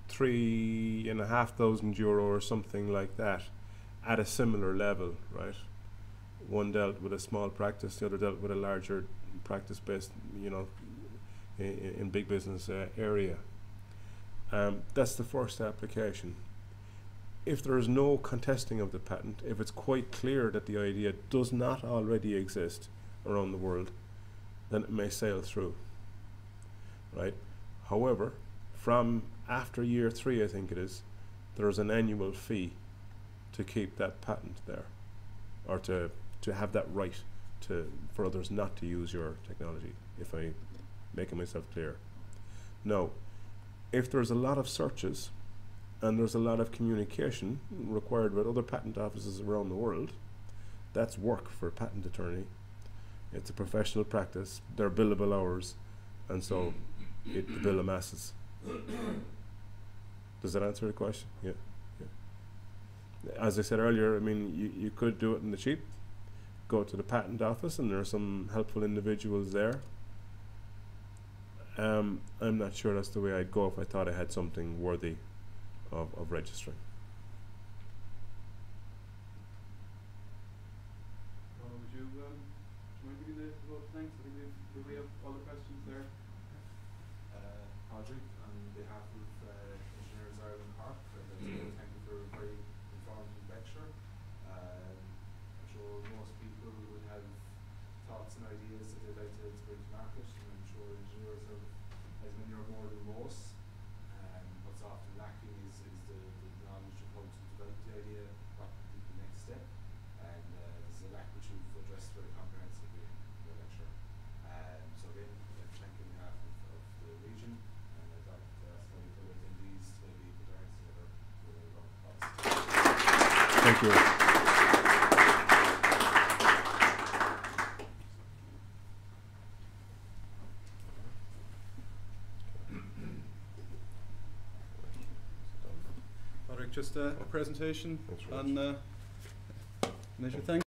€3,500 or something like that at a similar level, right? One dealt with a small practice, the other dealt with a larger practice based, you know, in big business area. That's the first application. If there is no contesting of the patent, if it's quite clear that the idea does not already exist around the world, then it may sail through, right? However, from after year 3, I think it is, there is an annual fee to keep that patent there, or to have that right for others not to use your technology, if I'm making myself clear. Now, if there's a lot of searches and there's a lot of communication required with other patent offices around the world, that's work for a patent attorney. It's a professional practice, they're billable hours, and so the bill amasses. Does that answer the question? Yeah. As I said earlier, I mean, you could do it in the cheap, go to the patent office, and there are some helpful individuals there. I'm not sure that's the way I'd go if I thought I had something worthy of registering. Would you mind giving the vote of thanks? I think we have all the questions there. Pádraig, on behalf of Engineers Ireland Cork, thank you for a very informative lecture. I'm sure most people would have thoughts and ideas that they'd like to bring to market, and I'm sure engineers have as many or more than most. What's often lacking is the knowledge of how to develop the idea, what would be the next step, and this is a lack which you've addressed very comprehensively in the lecture. So again, I'd like to thank you on behalf of the region, and I'd like to ask my fellow attendees to maybe put their hands together for a round of applause. Thank you. Pádraig, just a presentation Thanks very on measure things.